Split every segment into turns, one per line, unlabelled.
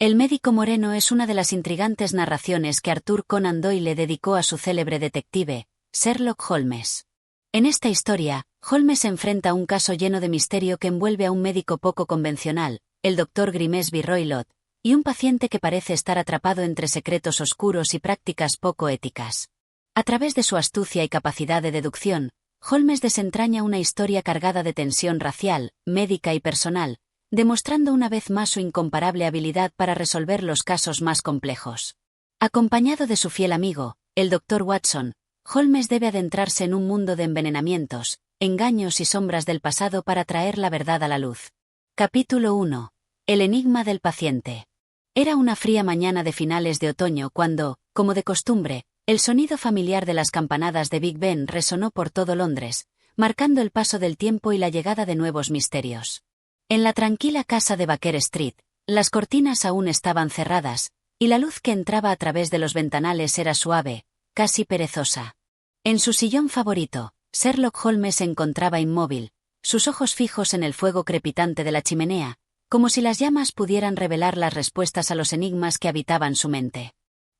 El médico moreno es una de las intrigantes narraciones que Arthur Conan Doyle le dedicó a su célebre detective, Sherlock Holmes. En esta historia, Holmes enfrenta un caso lleno de misterio que envuelve a un médico poco convencional, el Dr. Grimesby Roylott, y un paciente que parece estar atrapado entre secretos oscuros y prácticas poco éticas. A través de su astucia y capacidad de deducción, Holmes desentraña una historia cargada de tensión racial, médica y personal, demostrando una vez más su incomparable habilidad para resolver los casos más complejos. Acompañado de su fiel amigo, el Dr. Watson, Holmes debe adentrarse en un mundo de envenenamientos, engaños y sombras del pasado para traer la verdad a la luz. Capítulo 1. El enigma del paciente. Era una fría mañana de finales de otoño cuando, como de costumbre, el sonido familiar de las campanadas de Big Ben resonó por todo Londres, marcando el paso del tiempo y la llegada de nuevos misterios. En la tranquila casa de Baker Street, las cortinas aún estaban cerradas, y la luz que entraba a través de los ventanales era suave, casi perezosa. En su sillón favorito, Sherlock Holmes se encontraba inmóvil, sus ojos fijos en el fuego crepitante de la chimenea, como si las llamas pudieran revelar las respuestas a los enigmas que habitaban su mente.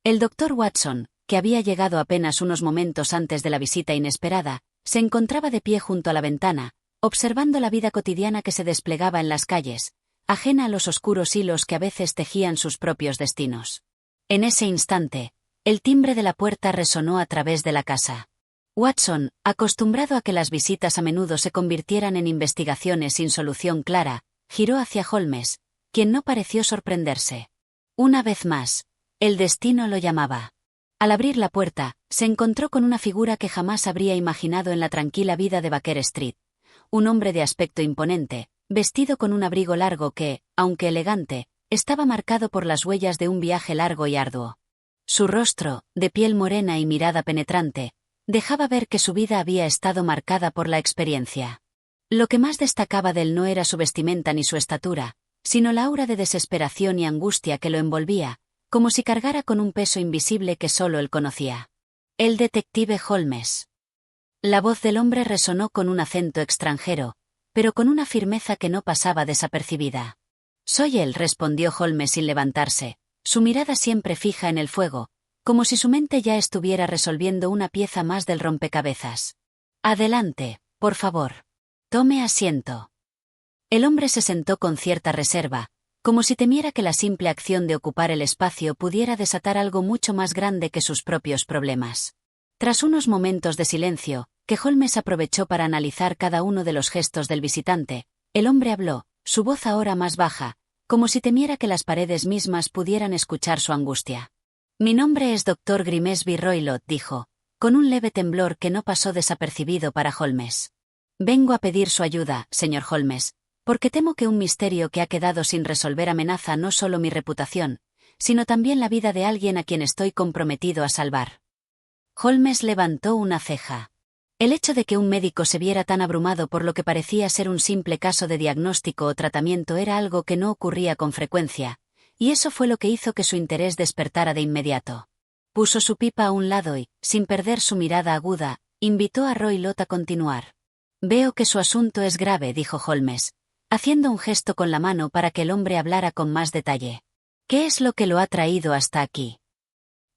El Dr. Watson, que había llegado apenas unos momentos antes de la visita inesperada, se encontraba de pie junto a la ventana, observando la vida cotidiana que se desplegaba en las calles, ajena a los oscuros hilos que a veces tejían sus propios destinos. En ese instante, el timbre de la puerta resonó a través de la casa. Watson, acostumbrado a que las visitas a menudo se convirtieran en investigaciones sin solución clara, giró hacia Holmes, quien no pareció sorprenderse. Una vez más, el destino lo llamaba. Al abrir la puerta, se encontró con una figura que jamás habría imaginado en la tranquila vida de Baker Street. Un hombre de aspecto imponente, vestido con un abrigo largo que, aunque elegante, estaba marcado por las huellas de un viaje largo y arduo. Su rostro, de piel morena y mirada penetrante, dejaba ver que su vida había estado marcada por la experiencia. Lo que más destacaba de él no era su vestimenta ni su estatura, sino la aura de desesperación y angustia que lo envolvía, como si cargara con un peso invisible que solo él conocía. El detective Holmes. La voz del hombre resonó con un acento extranjero, pero con una firmeza que no pasaba desapercibida. «Soy él», respondió Holmes sin levantarse, su mirada siempre fija en el fuego, como si su mente ya estuviera resolviendo una pieza más del rompecabezas. «Adelante, por favor. Tome asiento». El hombre se sentó con cierta reserva, como si temiera que la simple acción de ocupar el espacio pudiera desatar algo mucho más grande que sus propios problemas. Tras unos momentos de silencio, que Holmes aprovechó para analizar cada uno de los gestos del visitante, el hombre habló, su voz ahora más baja, como si temiera que las paredes mismas pudieran escuchar su angustia. «Mi nombre es Dr. Grimesby Roylott», dijo, con un leve temblor que no pasó desapercibido para Holmes. «Vengo a pedir su ayuda, señor Holmes, porque temo que un misterio que ha quedado sin resolver amenaza no solo mi reputación, sino también la vida de alguien a quien estoy comprometido a salvar». Holmes levantó una ceja. El hecho de que un médico se viera tan abrumado por lo que parecía ser un simple caso de diagnóstico o tratamiento era algo que no ocurría con frecuencia, y eso fue lo que hizo que su interés despertara de inmediato. Puso su pipa a un lado y, sin perder su mirada aguda, invitó a Roylott a continuar. «Veo que su asunto es grave», dijo Holmes, haciendo un gesto con la mano para que el hombre hablara con más detalle. «¿Qué es lo que lo ha traído hasta aquí?»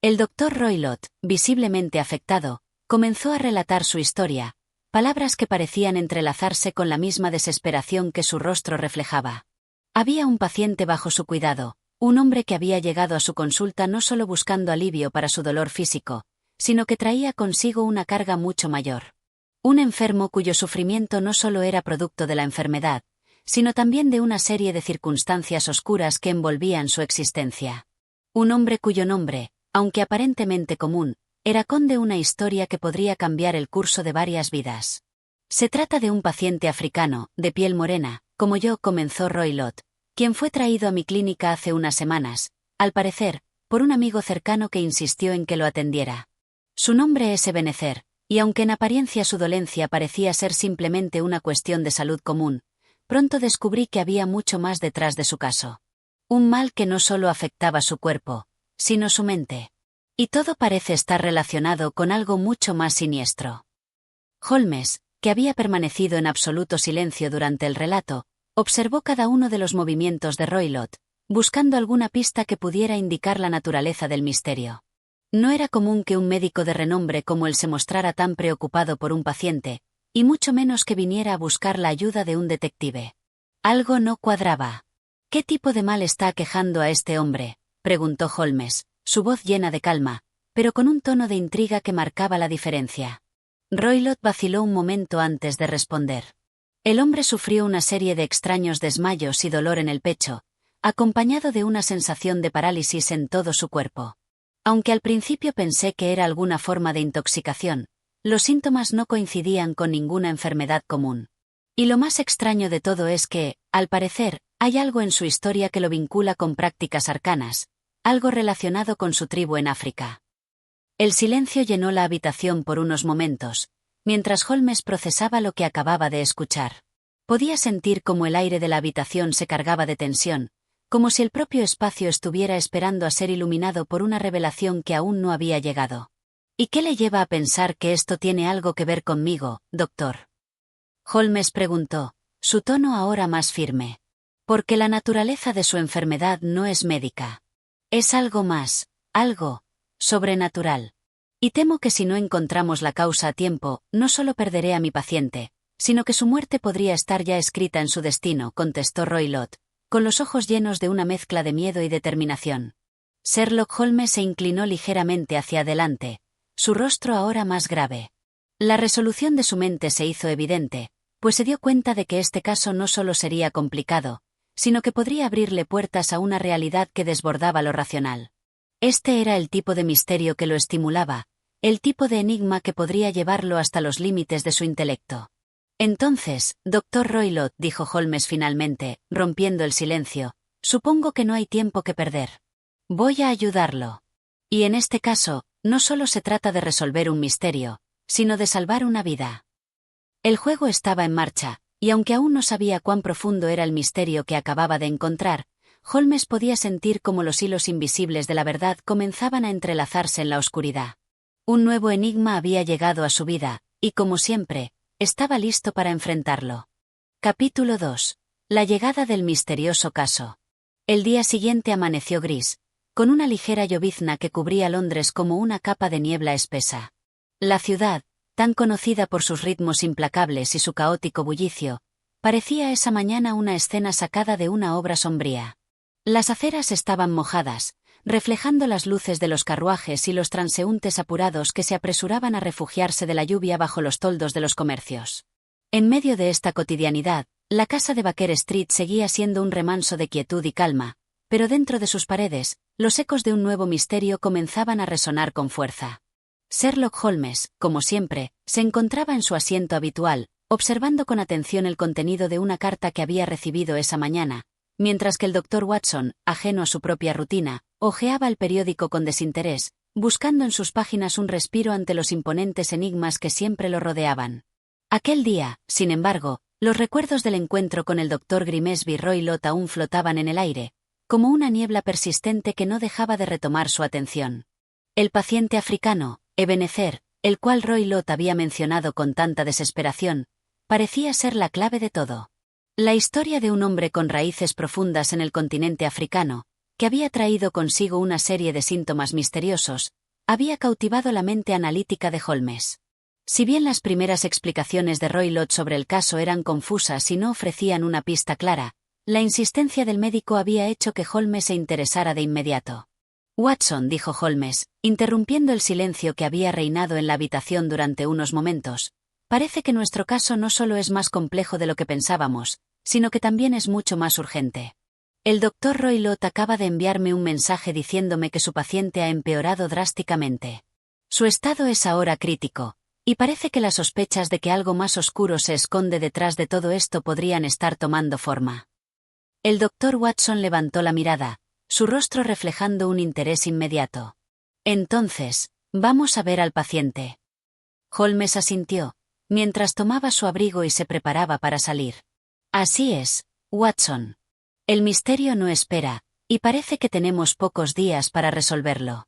El Dr. Roylott, visiblemente afectado, comenzó a relatar su historia, palabras que parecían entrelazarse con la misma desesperación que su rostro reflejaba. Había un paciente bajo su cuidado, un hombre que había llegado a su consulta no solo buscando alivio para su dolor físico, sino que traía consigo una carga mucho mayor. Un enfermo cuyo sufrimiento no solo era producto de la enfermedad, sino también de una serie de circunstancias oscuras que envolvían su existencia. Un hombre cuyo nombre, aunque aparentemente común, era conde una historia que podría cambiar el curso de varias vidas. «Se trata de un paciente africano, de piel morena, como yo», comenzó Roylott, quien fue traído a mi clínica hace unas semanas, al parecer, por un amigo cercano que insistió en que lo atendiera. Su nombre es Ebenezer, y aunque en apariencia su dolencia parecía ser simplemente una cuestión de salud común, pronto descubrí que había mucho más detrás de su caso. Un mal que no solo afectaba su cuerpo, sino su mente. Y todo parece estar relacionado con algo mucho más siniestro. Holmes, que había permanecido en absoluto silencio durante el relato, observó cada uno de los movimientos de Roylott, buscando alguna pista que pudiera indicar la naturaleza del misterio. No era común que un médico de renombre como él se mostrara tan preocupado por un paciente, y mucho menos que viniera a buscar la ayuda de un detective. Algo no cuadraba. ¿Qué tipo de mal está aquejando a este hombre?, preguntó Holmes, su voz llena de calma, pero con un tono de intriga que marcaba la diferencia. Roylott vaciló un momento antes de responder. El hombre sufrió una serie de extraños desmayos y dolor en el pecho, acompañado de una sensación de parálisis en todo su cuerpo. Aunque al principio pensé que era alguna forma de intoxicación, los síntomas no coincidían con ninguna enfermedad común. Y lo más extraño de todo es que, al parecer, hay algo en su historia que lo vincula con prácticas arcanas, algo relacionado con su tribu en África. El silencio llenó la habitación por unos momentos, mientras Holmes procesaba lo que acababa de escuchar. Podía sentir cómo el aire de la habitación se cargaba de tensión, como si el propio espacio estuviera esperando a ser iluminado por una revelación que aún no había llegado. ¿Y qué le lleva a pensar que esto tiene algo que ver conmigo, doctor?, Holmes preguntó, su tono ahora más firme. Porque la naturaleza de su enfermedad no es médica. Es algo más, algo sobrenatural. Y temo que si no encontramos la causa a tiempo, no solo perderé a mi paciente, sino que su muerte podría estar ya escrita en su destino, contestó Roylott, con los ojos llenos de una mezcla de miedo y determinación. Sherlock Holmes se inclinó ligeramente hacia adelante, su rostro ahora más grave. La resolución de su mente se hizo evidente, pues se dio cuenta de que este caso no solo sería complicado, sino que podría abrirle puertas a una realidad que desbordaba lo racional. Este era el tipo de misterio que lo estimulaba, el tipo de enigma que podría llevarlo hasta los límites de su intelecto. Entonces, doctor Roylott, dijo Holmes finalmente, rompiendo el silencio, supongo que no hay tiempo que perder. Voy a ayudarlo. Y en este caso, no solo se trata de resolver un misterio, sino de salvar una vida. El juego estaba en marcha, y aunque aún no sabía cuán profundo era el misterio que acababa de encontrar, Holmes podía sentir cómo los hilos invisibles de la verdad comenzaban a entrelazarse en la oscuridad. Un nuevo enigma había llegado a su vida, y como siempre, estaba listo para enfrentarlo. Capítulo 2. La llegada del misterioso caso. El día siguiente amaneció gris, con una ligera llovizna que cubría Londres como una capa de niebla espesa. La ciudad, tan conocida por sus ritmos implacables y su caótico bullicio, parecía esa mañana una escena sacada de una obra sombría. Las aceras estaban mojadas, reflejando las luces de los carruajes y los transeúntes apurados que se apresuraban a refugiarse de la lluvia bajo los toldos de los comercios. En medio de esta cotidianidad, la casa de Baker Street seguía siendo un remanso de quietud y calma, pero dentro de sus paredes, los ecos de un nuevo misterio comenzaban a resonar con fuerza. Sherlock Holmes, como siempre, se encontraba en su asiento habitual, observando con atención el contenido de una carta que había recibido esa mañana, mientras que el Dr. Watson, ajeno a su propia rutina, hojeaba el periódico con desinterés, buscando en sus páginas un respiro ante los imponentes enigmas que siempre lo rodeaban. Aquel día, sin embargo, los recuerdos del encuentro con el Dr. Grimesby Roylott aún flotaban en el aire, como una niebla persistente que no dejaba de retomar su atención. El paciente africano, Ebenezer, el cual Roylott había mencionado con tanta desesperación, parecía ser la clave de todo. La historia de un hombre con raíces profundas en el continente africano, que había traído consigo una serie de síntomas misteriosos, había cautivado la mente analítica de Holmes. Si bien las primeras explicaciones de Roylott sobre el caso eran confusas y no ofrecían una pista clara, la insistencia del médico había hecho que Holmes se interesara de inmediato. Watson, dijo Holmes, interrumpiendo el silencio que había reinado en la habitación durante unos momentos, parece que nuestro caso no solo es más complejo de lo que pensábamos, sino que también es mucho más urgente. El Dr. Roylott acaba de enviarme un mensaje diciéndome que su paciente ha empeorado drásticamente. Su estado es ahora crítico, y parece que las sospechas de que algo más oscuro se esconde detrás de todo esto podrían estar tomando forma. El Dr. Watson levantó la mirada, su rostro reflejando un interés inmediato. Entonces, vamos a ver al paciente. Holmes asintió, mientras tomaba su abrigo y se preparaba para salir. Así es, Watson. El misterio no espera, y parece que tenemos pocos días para resolverlo.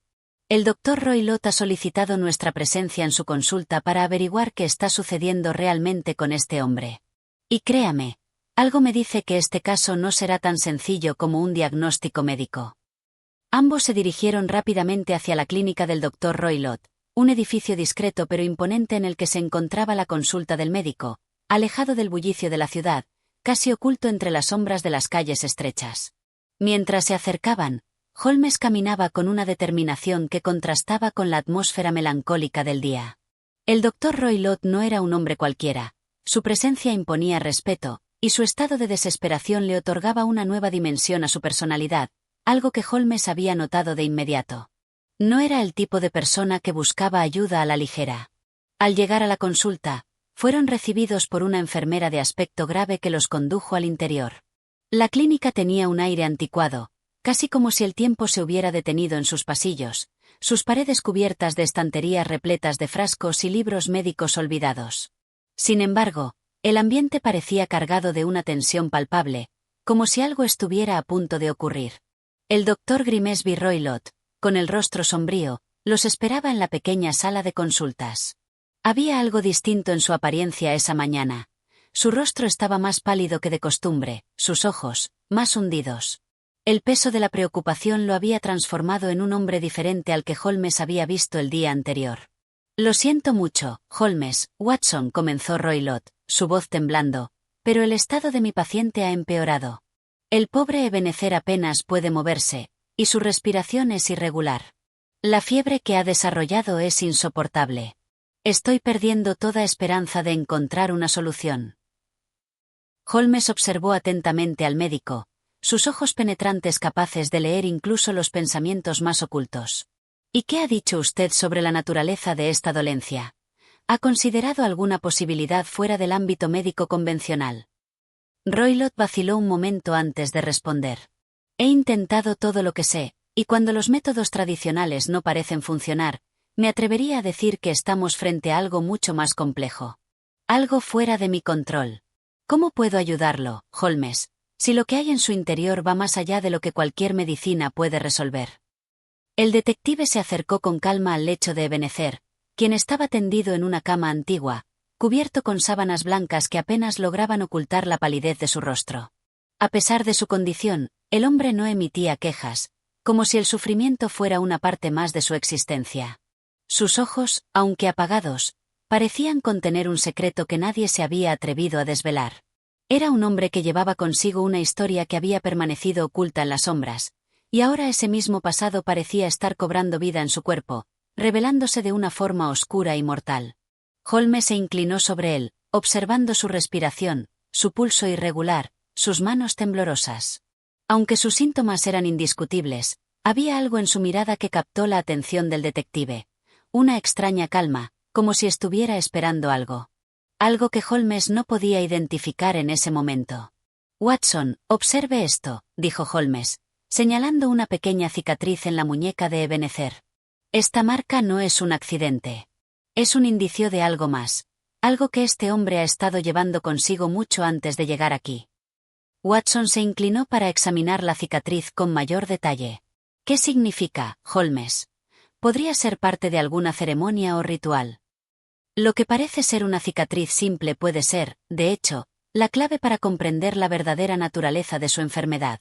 El Dr. Roylott ha solicitado nuestra presencia en su consulta para averiguar qué está sucediendo realmente con este hombre. Y créame, Algo me dice que este caso no será tan sencillo como un diagnóstico médico. Ambos se dirigieron rápidamente hacia la clínica del Dr. Roylott, un edificio discreto pero imponente en el que se encontraba la consulta del médico, alejado del bullicio de la ciudad, casi oculto entre las sombras de las calles estrechas. Mientras se acercaban, Holmes caminaba con una determinación que contrastaba con la atmósfera melancólica del día. El Dr. Roylott no era un hombre cualquiera, su presencia imponía respeto, y su estado de desesperación le otorgaba una nueva dimensión a su personalidad, algo que Holmes había notado de inmediato. No era el tipo de persona que buscaba ayuda a la ligera. Al llegar a la consulta, fueron recibidos por una enfermera de aspecto grave que los condujo al interior. La clínica tenía un aire anticuado, casi como si el tiempo se hubiera detenido en sus pasillos, sus paredes cubiertas de estanterías repletas de frascos y libros médicos olvidados. Sin embargo, el ambiente parecía cargado de una tensión palpable, como si algo estuviera a punto de ocurrir. El doctor Grimesby Roylott, con el rostro sombrío, los esperaba en la pequeña sala de consultas. Había algo distinto en su apariencia esa mañana. Su rostro estaba más pálido que de costumbre, sus ojos, más hundidos. El peso de la preocupación lo había transformado en un hombre diferente al que Holmes había visto el día anterior. Lo siento mucho, Holmes, Watson, comenzó Roylott, su voz temblando, pero el estado de mi paciente ha empeorado. El pobre Ebenezer apenas puede moverse, y su respiración es irregular. La fiebre que ha desarrollado es insoportable. Estoy perdiendo toda esperanza de encontrar una solución. Holmes observó atentamente al médico, sus ojos penetrantes capaces de leer incluso los pensamientos más ocultos. ¿Y qué ha dicho usted sobre la naturaleza de esta dolencia? ¿Ha considerado alguna posibilidad fuera del ámbito médico convencional? Roylott vaciló un momento antes de responder. He intentado todo lo que sé, y cuando los métodos tradicionales no parecen funcionar, me atrevería a decir que estamos frente a algo mucho más complejo. Algo fuera de mi control. ¿Cómo puedo ayudarlo, Holmes, si lo que hay en su interior va más allá de lo que cualquier medicina puede resolver? El detective se acercó con calma al lecho de Ebenezer, quien estaba tendido en una cama antigua, cubierto con sábanas blancas que apenas lograban ocultar la palidez de su rostro. A pesar de su condición, el hombre no emitía quejas, como si el sufrimiento fuera una parte más de su existencia. Sus ojos, aunque apagados, parecían contener un secreto que nadie se había atrevido a desvelar. Era un hombre que llevaba consigo una historia que había permanecido oculta en las sombras, y ahora ese mismo pasado parecía estar cobrando vida en su cuerpo, revelándose de una forma oscura y mortal. Holmes se inclinó sobre él, observando su respiración, su pulso irregular, sus manos temblorosas. Aunque sus síntomas eran indiscutibles, había algo en su mirada que captó la atención del detective. Una extraña calma, como si estuviera esperando algo. Algo que Holmes no podía identificar en ese momento. Watson, observe esto, dijo Holmes, señalando una pequeña cicatriz en la muñeca de Ebenezer. Esta marca no es un accidente. Es un indicio de algo más, algo que este hombre ha estado llevando consigo mucho antes de llegar aquí. Watson se inclinó para examinar la cicatriz con mayor detalle. ¿Qué significa, Holmes? ¿Podría ser parte de alguna ceremonia o ritual? Lo que parece ser una cicatriz simple puede ser, de hecho, la clave para comprender la verdadera naturaleza de su enfermedad.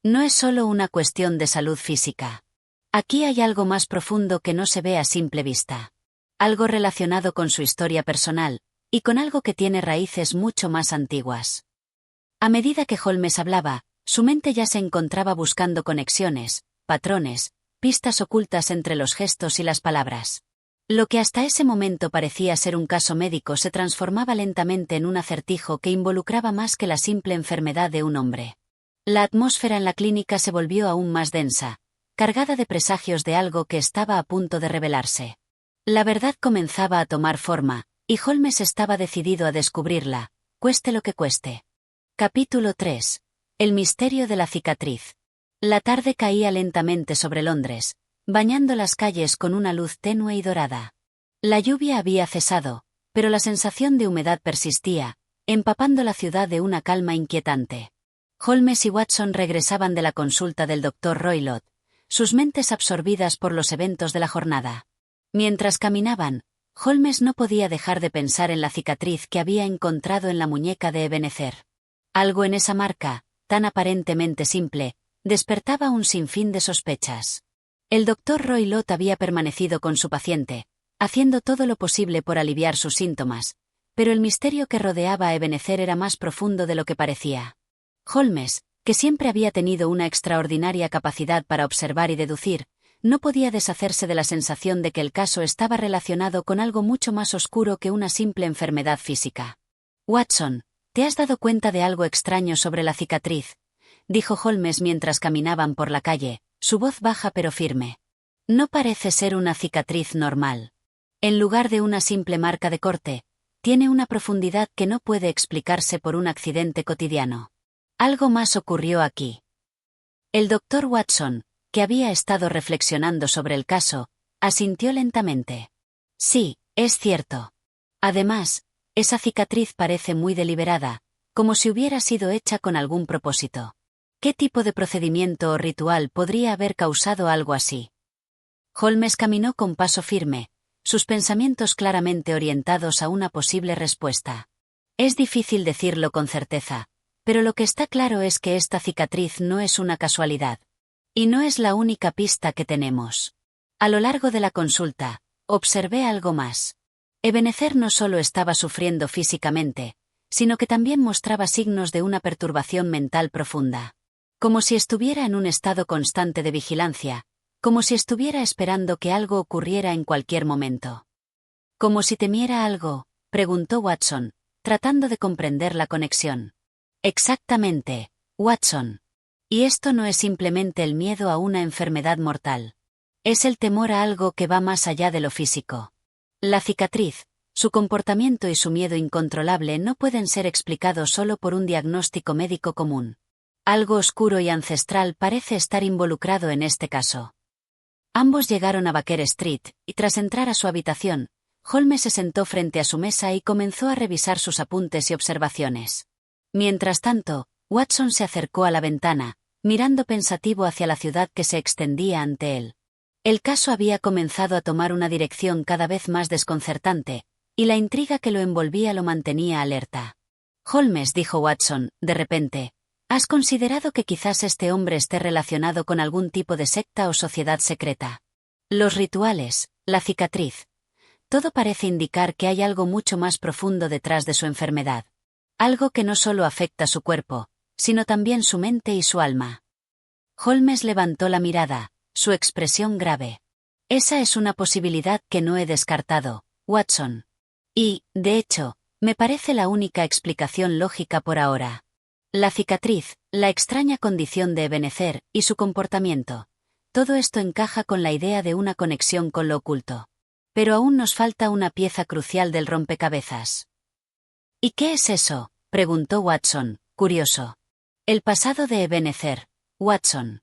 No es solo una cuestión de salud física. Aquí hay algo más profundo que no se ve a simple vista. Algo relacionado con su historia personal, y con algo que tiene raíces mucho más antiguas. A medida que Holmes hablaba, su mente ya se encontraba buscando conexiones, patrones, pistas ocultas entre los gestos y las palabras. Lo que hasta ese momento parecía ser un caso médico se transformaba lentamente en un acertijo que involucraba más que la simple enfermedad de un hombre. La atmósfera en la clínica se volvió aún más densa, cargada de presagios de algo que estaba a punto de revelarse. La verdad comenzaba a tomar forma, y Holmes estaba decidido a descubrirla, cueste lo que cueste. Capítulo 3. El misterio de la cicatriz. La tarde caía lentamente sobre Londres, bañando las calles con una luz tenue y dorada. La lluvia había cesado, pero la sensación de humedad persistía, empapando la ciudad de una calma inquietante. Holmes y Watson regresaban de la consulta del Dr. Roylott, sus mentes absorbidas por los eventos de la jornada. Mientras caminaban, Holmes no podía dejar de pensar en la cicatriz que había encontrado en la muñeca de Ebenezer. Algo en esa marca, tan aparentemente simple, despertaba un sinfín de sospechas. El doctor Roy Lott había permanecido con su paciente, haciendo todo lo posible por aliviar sus síntomas, pero el misterio que rodeaba a Ebenezer era más profundo de lo que parecía. Holmes, que siempre había tenido una extraordinaria capacidad para observar y deducir, no podía deshacerse de la sensación de que el caso estaba relacionado con algo mucho más oscuro que una simple enfermedad física. «Watson, ¿te has dado cuenta de algo extraño sobre la cicatriz?», dijo Holmes mientras caminaban por la calle, su voz baja pero firme. «No parece ser una cicatriz normal. En lugar de una simple marca de corte, tiene una profundidad que no puede explicarse por un accidente cotidiano. Algo más ocurrió aquí». El doctor Watson, que había estado reflexionando sobre el caso, asintió lentamente. «Sí, es cierto. Además, esa cicatriz parece muy deliberada, como si hubiera sido hecha con algún propósito. ¿Qué tipo de procedimiento o ritual podría haber causado algo así?». Holmes caminó con paso firme, sus pensamientos claramente orientados a una posible respuesta. «Es difícil decirlo con certeza, pero lo que está claro es que esta cicatriz no es una casualidad. Y no es la única pista que tenemos. A lo largo de la consulta, observé algo más. Ebenezer no solo estaba sufriendo físicamente, sino que también mostraba signos de una perturbación mental profunda. Como si estuviera en un estado constante de vigilancia, como si estuviera esperando que algo ocurriera en cualquier momento. «¿Como si temiera algo?», preguntó Watson, tratando de comprender la conexión. «Exactamente, Watson. Y esto no es simplemente el miedo a una enfermedad mortal. Es el temor a algo que va más allá de lo físico. La cicatriz, su comportamiento y su miedo incontrolable no pueden ser explicados solo por un diagnóstico médico común. Algo oscuro y ancestral parece estar involucrado en este caso». Ambos llegaron a Baker Street, y tras entrar a su habitación, Holmes se sentó frente a su mesa y comenzó a revisar sus apuntes y observaciones. Mientras tanto, Watson se acercó a la ventana, mirando pensativo hacia la ciudad que se extendía ante él. El caso había comenzado a tomar una dirección cada vez más desconcertante, y la intriga que lo envolvía lo mantenía alerta. «Holmes», dijo Watson, de repente, «¿has considerado que quizás este hombre esté relacionado con algún tipo de secta o sociedad secreta? Los rituales, la cicatriz. Todo parece indicar que hay algo mucho más profundo detrás de su enfermedad. Algo que no solo afecta su cuerpo, sino también su mente y su alma». Holmes levantó la mirada, su expresión grave. «Esa es una posibilidad que no he descartado, Watson. Y, de hecho, me parece la única explicación lógica por ahora. La cicatriz, la extraña condición de Ebenezer y su comportamiento. Todo esto encaja con la idea de una conexión con lo oculto. Pero aún nos falta una pieza crucial del rompecabezas». «¿Y qué es eso?», preguntó Watson, curioso. «El pasado de Ebenezer, Watson.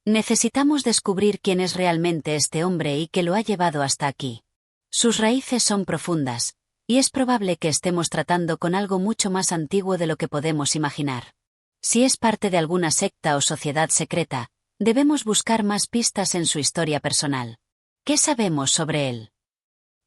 Necesitamos descubrir quién es realmente este hombre y qué lo ha llevado hasta aquí. Sus raíces son profundas, y es probable que estemos tratando con algo mucho más antiguo de lo que podemos imaginar. Si es parte de alguna secta o sociedad secreta, debemos buscar más pistas en su historia personal. ¿Qué sabemos sobre él?».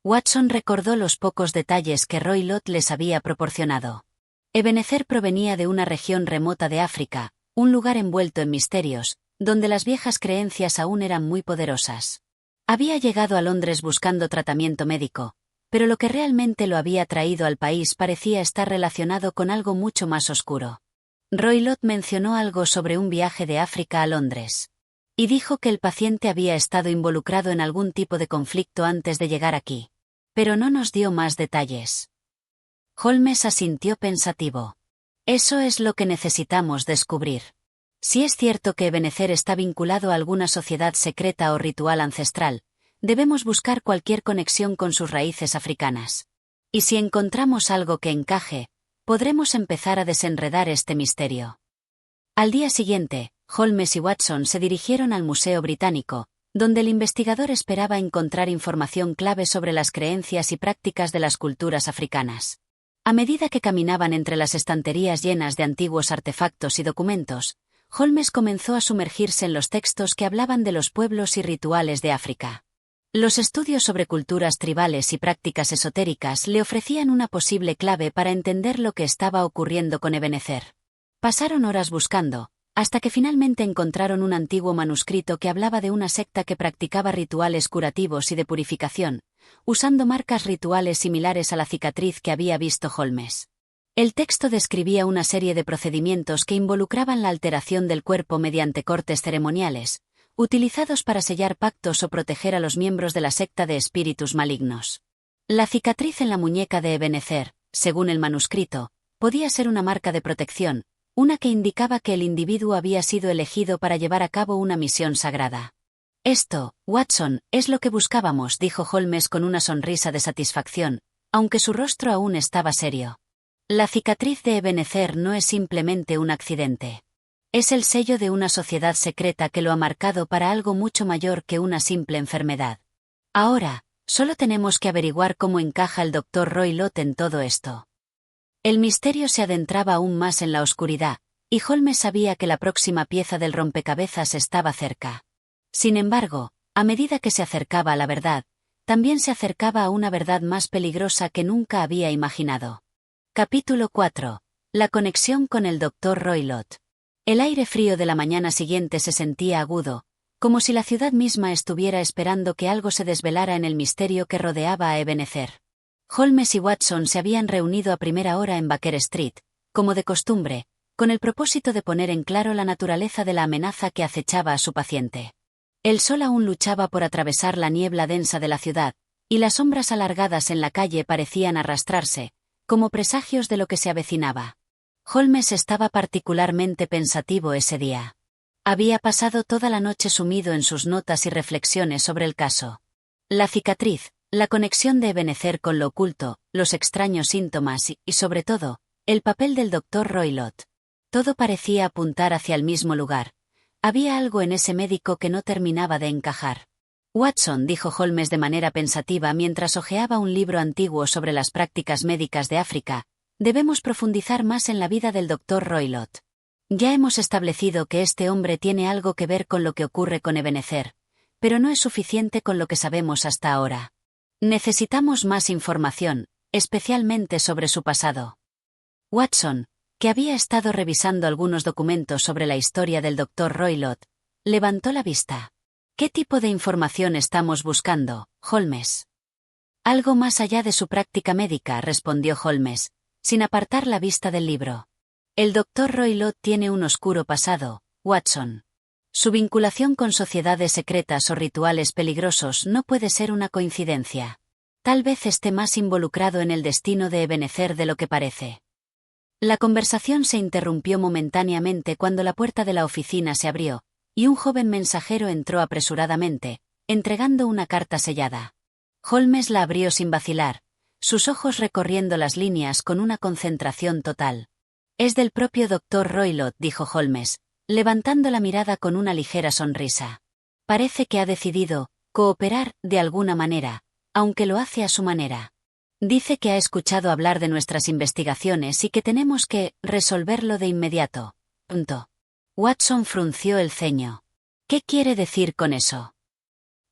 Watson recordó los pocos detalles que Roy Lott les había proporcionado. Ebenezer provenía de una región remota de África, un lugar envuelto en misterios, donde las viejas creencias aún eran muy poderosas. Había llegado a Londres buscando tratamiento médico, pero lo que realmente lo había traído al país parecía estar relacionado con algo mucho más oscuro. Roy Lott mencionó algo sobre un viaje de África a Londres. Y dijo que el paciente había estado involucrado en algún tipo de conflicto antes de llegar aquí. Pero no nos dio más detalles. Holmes asintió pensativo. «Eso es lo que necesitamos descubrir. Si es cierto que Ebenezer está vinculado a alguna sociedad secreta o ritual ancestral, debemos buscar cualquier conexión con sus raíces africanas. Y si encontramos algo que encaje, podremos empezar a desenredar este misterio». Al día siguiente, Holmes y Watson se dirigieron al Museo Británico, donde el investigador esperaba encontrar información clave sobre las creencias y prácticas de las culturas africanas. A medida que caminaban entre las estanterías llenas de antiguos artefactos y documentos, Holmes comenzó a sumergirse en los textos que hablaban de los pueblos y rituales de África. Los estudios sobre culturas tribales y prácticas esotéricas le ofrecían una posible clave para entender lo que estaba ocurriendo con Ebenezer. Pasaron horas buscando, hasta que finalmente encontraron un antiguo manuscrito que hablaba de una secta que practicaba rituales curativos y de purificación, usando marcas rituales similares a la cicatriz que había visto Holmes. El texto describía una serie de procedimientos que involucraban la alteración del cuerpo mediante cortes ceremoniales, utilizados para sellar pactos o proteger a los miembros de la secta de espíritus malignos. La cicatriz en la muñeca de Ebenezer, según el manuscrito, podía ser una marca de protección, una que indicaba que el individuo había sido elegido para llevar a cabo una misión sagrada. Esto, Watson, es lo que buscábamos, dijo Holmes con una sonrisa de satisfacción, aunque su rostro aún estaba serio. La cicatriz de Ebenezer no es simplemente un accidente. Es el sello de una sociedad secreta que lo ha marcado para algo mucho mayor que una simple enfermedad. Ahora, solo tenemos que averiguar cómo encaja el Dr. Roylott en todo esto. El misterio se adentraba aún más en la oscuridad, y Holmes sabía que la próxima pieza del rompecabezas estaba cerca. Sin embargo, a medida que se acercaba a la verdad, también se acercaba a una verdad más peligrosa que nunca había imaginado. Capítulo 4. La conexión con el Dr. Roylott. El aire frío de la mañana siguiente se sentía agudo, como si la ciudad misma estuviera esperando que algo se desvelara en el misterio que rodeaba a Ebenezer. Holmes y Watson se habían reunido a primera hora en Baker Street, como de costumbre, con el propósito de poner en claro la naturaleza de la amenaza que acechaba a su paciente. El sol aún luchaba por atravesar la niebla densa de la ciudad, y las sombras alargadas en la calle parecían arrastrarse, como presagios de lo que se avecinaba. Holmes estaba particularmente pensativo ese día. Había pasado toda la noche sumido en sus notas y reflexiones sobre el caso. La cicatriz, la conexión de Ebenezer con lo oculto, los extraños síntomas y, sobre todo, el papel del Dr. Roylott. Todo parecía apuntar hacia el mismo lugar. Había algo en ese médico que no terminaba de encajar. Watson, dijo Holmes de manera pensativa mientras hojeaba un libro antiguo sobre las prácticas médicas de África, debemos profundizar más en la vida del Dr. Roylott. Ya hemos establecido que este hombre tiene algo que ver con lo que ocurre con Ebenezer, pero no es suficiente con lo que sabemos hasta ahora. Necesitamos más información, especialmente sobre su pasado. Watson, que había estado revisando algunos documentos sobre la historia del Dr. Roylott, levantó la vista. ¿Qué tipo de información estamos buscando, Holmes? Algo más allá de su práctica médica, respondió Holmes, sin apartar la vista del libro. El Dr. Roylott tiene un oscuro pasado, Watson. Su vinculación con sociedades secretas o rituales peligrosos no puede ser una coincidencia. Tal vez esté más involucrado en el destino de Ebenezer de lo que parece. La conversación se interrumpió momentáneamente cuando la puerta de la oficina se abrió, y un joven mensajero entró apresuradamente, entregando una carta sellada. Holmes la abrió sin vacilar, sus ojos recorriendo las líneas con una concentración total. Es del propio Dr. Roylott, dijo Holmes, levantando la mirada con una ligera sonrisa. Parece que ha decidido cooperar de alguna manera, aunque lo hace a su manera. Dice que ha escuchado hablar de nuestras investigaciones y que tenemos que resolverlo de inmediato. Watson frunció el ceño. ¿Qué quiere decir con eso?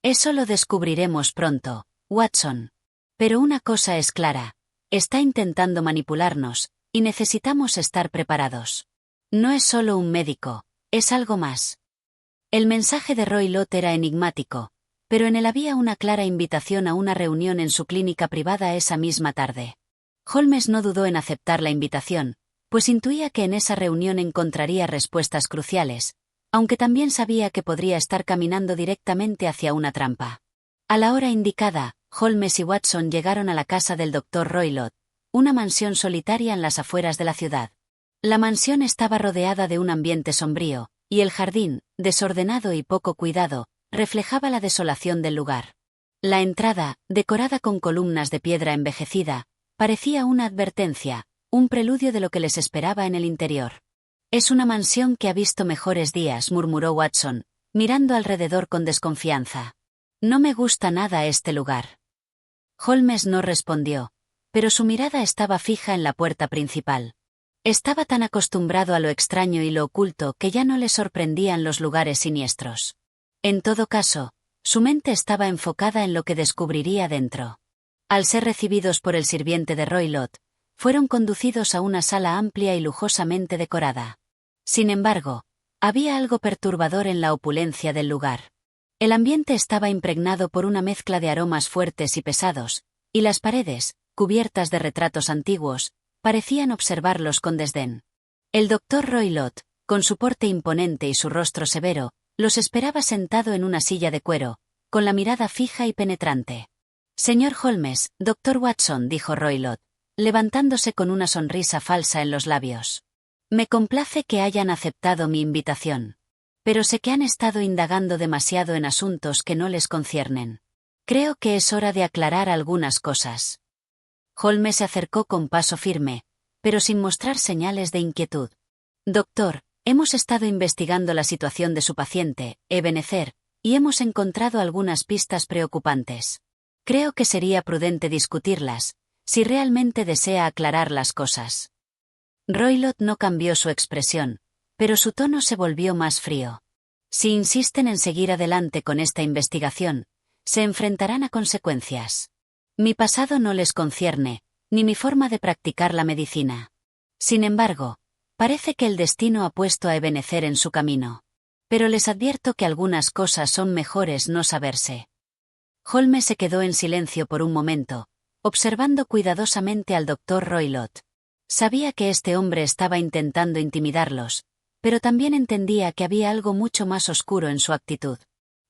Eso lo descubriremos pronto, Watson. Pero una cosa es clara. Está intentando manipularnos, y necesitamos estar preparados. No es solo un médico, es algo más. El mensaje de Roylott era enigmático, pero en él había una clara invitación a una reunión en su clínica privada esa misma tarde. Holmes no dudó en aceptar la invitación, pues intuía que en esa reunión encontraría respuestas cruciales, aunque también sabía que podría estar caminando directamente hacia una trampa. A la hora indicada, Holmes y Watson llegaron a la casa del Dr. Roylott, una mansión solitaria en las afueras de la ciudad. La mansión estaba rodeada de un ambiente sombrío, y el jardín, desordenado y poco cuidado, reflejaba la desolación del lugar. La entrada, decorada con columnas de piedra envejecida, parecía una advertencia, un preludio de lo que les esperaba en el interior. Es una mansión que ha visto mejores días, murmuró Watson, mirando alrededor con desconfianza. No me gusta nada este lugar. Holmes no respondió, pero su mirada estaba fija en la puerta principal. Estaba tan acostumbrado a lo extraño y lo oculto que ya no le sorprendían los lugares siniestros. En todo caso, su mente estaba enfocada en lo que descubriría dentro. Al ser recibidos por el sirviente de Roylott, fueron conducidos a una sala amplia y lujosamente decorada. Sin embargo, había algo perturbador en la opulencia del lugar. El ambiente estaba impregnado por una mezcla de aromas fuertes y pesados, y las paredes, cubiertas de retratos antiguos, parecían observarlos con desdén. El doctor Roylott, con su porte imponente y su rostro severo, los esperaba sentado en una silla de cuero, con la mirada fija y penetrante. «Señor Holmes, doctor Watson», dijo Roylott, levantándose con una sonrisa falsa en los labios. «Me complace que hayan aceptado mi invitación. Pero sé que han estado indagando demasiado en asuntos que no les conciernen. Creo que es hora de aclarar algunas cosas». Holmes se acercó con paso firme, pero sin mostrar señales de inquietud. «Doctor, hemos estado investigando la situación de su paciente, Ebenezer, y hemos encontrado algunas pistas preocupantes. Creo que sería prudente discutirlas, si realmente desea aclarar las cosas». Roylott no cambió su expresión, pero su tono se volvió más frío. «Si insisten en seguir adelante con esta investigación, se enfrentarán a consecuencias. Mi pasado no les concierne, ni mi forma de practicar la medicina. Sin embargo, parece que el destino ha puesto a Ebenezer en su camino. Pero les advierto que algunas cosas son mejores no saberse». Holmes se quedó en silencio por un momento, observando cuidadosamente al doctor Roylott. Sabía que este hombre estaba intentando intimidarlos, pero también entendía que había algo mucho más oscuro en su actitud.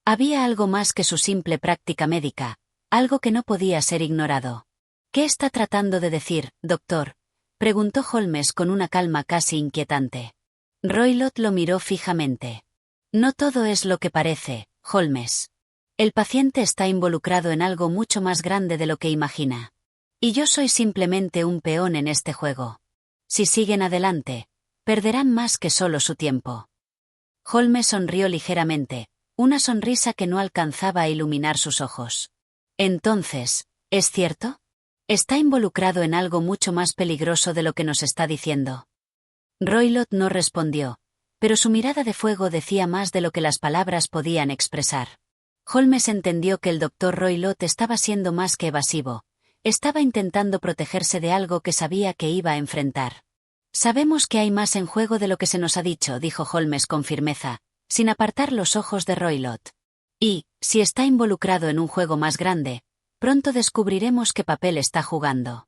Había algo más que su simple práctica médica, algo que no podía ser ignorado. «¿Qué está tratando de decir, doctor?», preguntó Holmes con una calma casi inquietante. Roylott lo miró fijamente. «No todo es lo que parece, Holmes. El paciente está involucrado en algo mucho más grande de lo que imagina. Y yo soy simplemente un peón en este juego. Si siguen adelante, perderán más que solo su tiempo». Holmes sonrió ligeramente, una sonrisa que no alcanzaba a iluminar sus ojos. «Entonces, ¿es cierto? Está involucrado en algo mucho más peligroso de lo que nos está diciendo». Roylott no respondió, pero su mirada de fuego decía más de lo que las palabras podían expresar. Holmes entendió que el doctor Roylott estaba siendo más que evasivo. Estaba intentando protegerse de algo que sabía que iba a enfrentar. «Sabemos que hay más en juego de lo que se nos ha dicho», dijo Holmes con firmeza, sin apartar los ojos de Roylott. «Y, si está involucrado en un juego más grande, pronto descubriremos qué papel está jugando».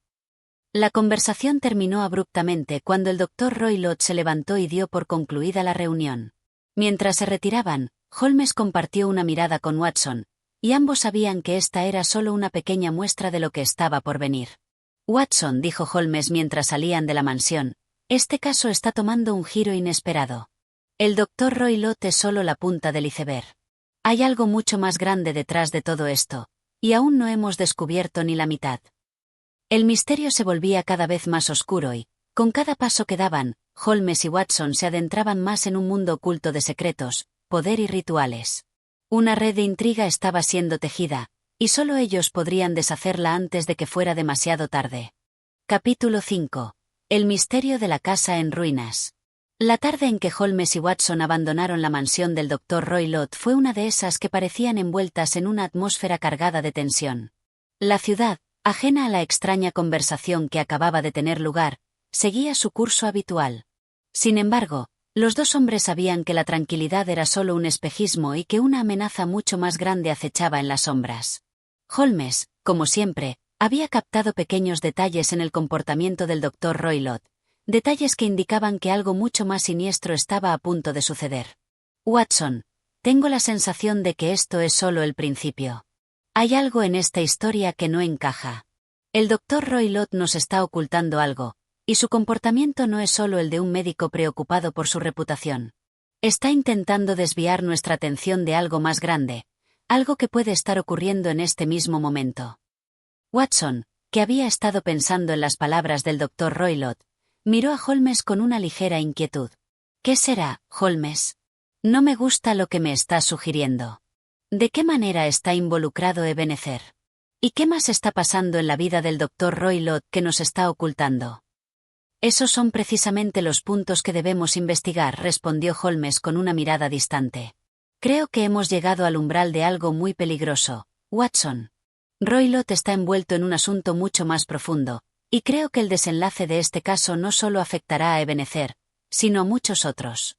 La conversación terminó abruptamente cuando el doctor Roylott se levantó y dio por concluida la reunión. Mientras se retiraban, Holmes compartió una mirada con Watson, y ambos sabían que esta era solo una pequeña muestra de lo que estaba por venir. «Watson», dijo Holmes mientras salían de la mansión, «este caso está tomando un giro inesperado. El doctor Roylott es solo la punta del iceberg. Hay algo mucho más grande detrás de todo esto, y aún no hemos descubierto ni la mitad». El misterio se volvía cada vez más oscuro y, con cada paso que daban, Holmes y Watson se adentraban más en un mundo oculto de secretos, poder y rituales. Una red de intriga estaba siendo tejida, y solo ellos podrían deshacerla antes de que fuera demasiado tarde. Capítulo 5. El misterio de la casa en ruinas. La tarde en que Holmes y Watson abandonaron la mansión del doctor Roylott fue una de esas que parecían envueltas en una atmósfera cargada de tensión. La ciudad, ajena a la extraña conversación que acababa de tener lugar, seguía su curso habitual. Sin embargo, los dos hombres sabían que la tranquilidad era solo un espejismo y que una amenaza mucho más grande acechaba en las sombras. Holmes, como siempre, había captado pequeños detalles en el comportamiento del doctor Roylott, detalles que indicaban que algo mucho más siniestro estaba a punto de suceder. «Watson, tengo la sensación de que esto es solo el principio. Hay algo en esta historia que no encaja. El doctor Roylott nos está ocultando algo, y su comportamiento no es solo el de un médico preocupado por su reputación. Está intentando desviar nuestra atención de algo más grande, algo que puede estar ocurriendo en este mismo momento». Watson, que había estado pensando en las palabras del doctor Roylott, miró a Holmes con una ligera inquietud. «¿Qué será, Holmes? No me gusta lo que me estás sugiriendo. ¿De qué manera está involucrado Ebenezer? ¿Y qué más está pasando en la vida del doctor Roylott que nos está ocultando?» «Esos son precisamente los puntos que debemos investigar», respondió Holmes con una mirada distante. «Creo que hemos llegado al umbral de algo muy peligroso, Watson. Roylott está envuelto en un asunto mucho más profundo, Y creo que el desenlace de este caso no solo afectará a Ebenezer, sino a muchos otros.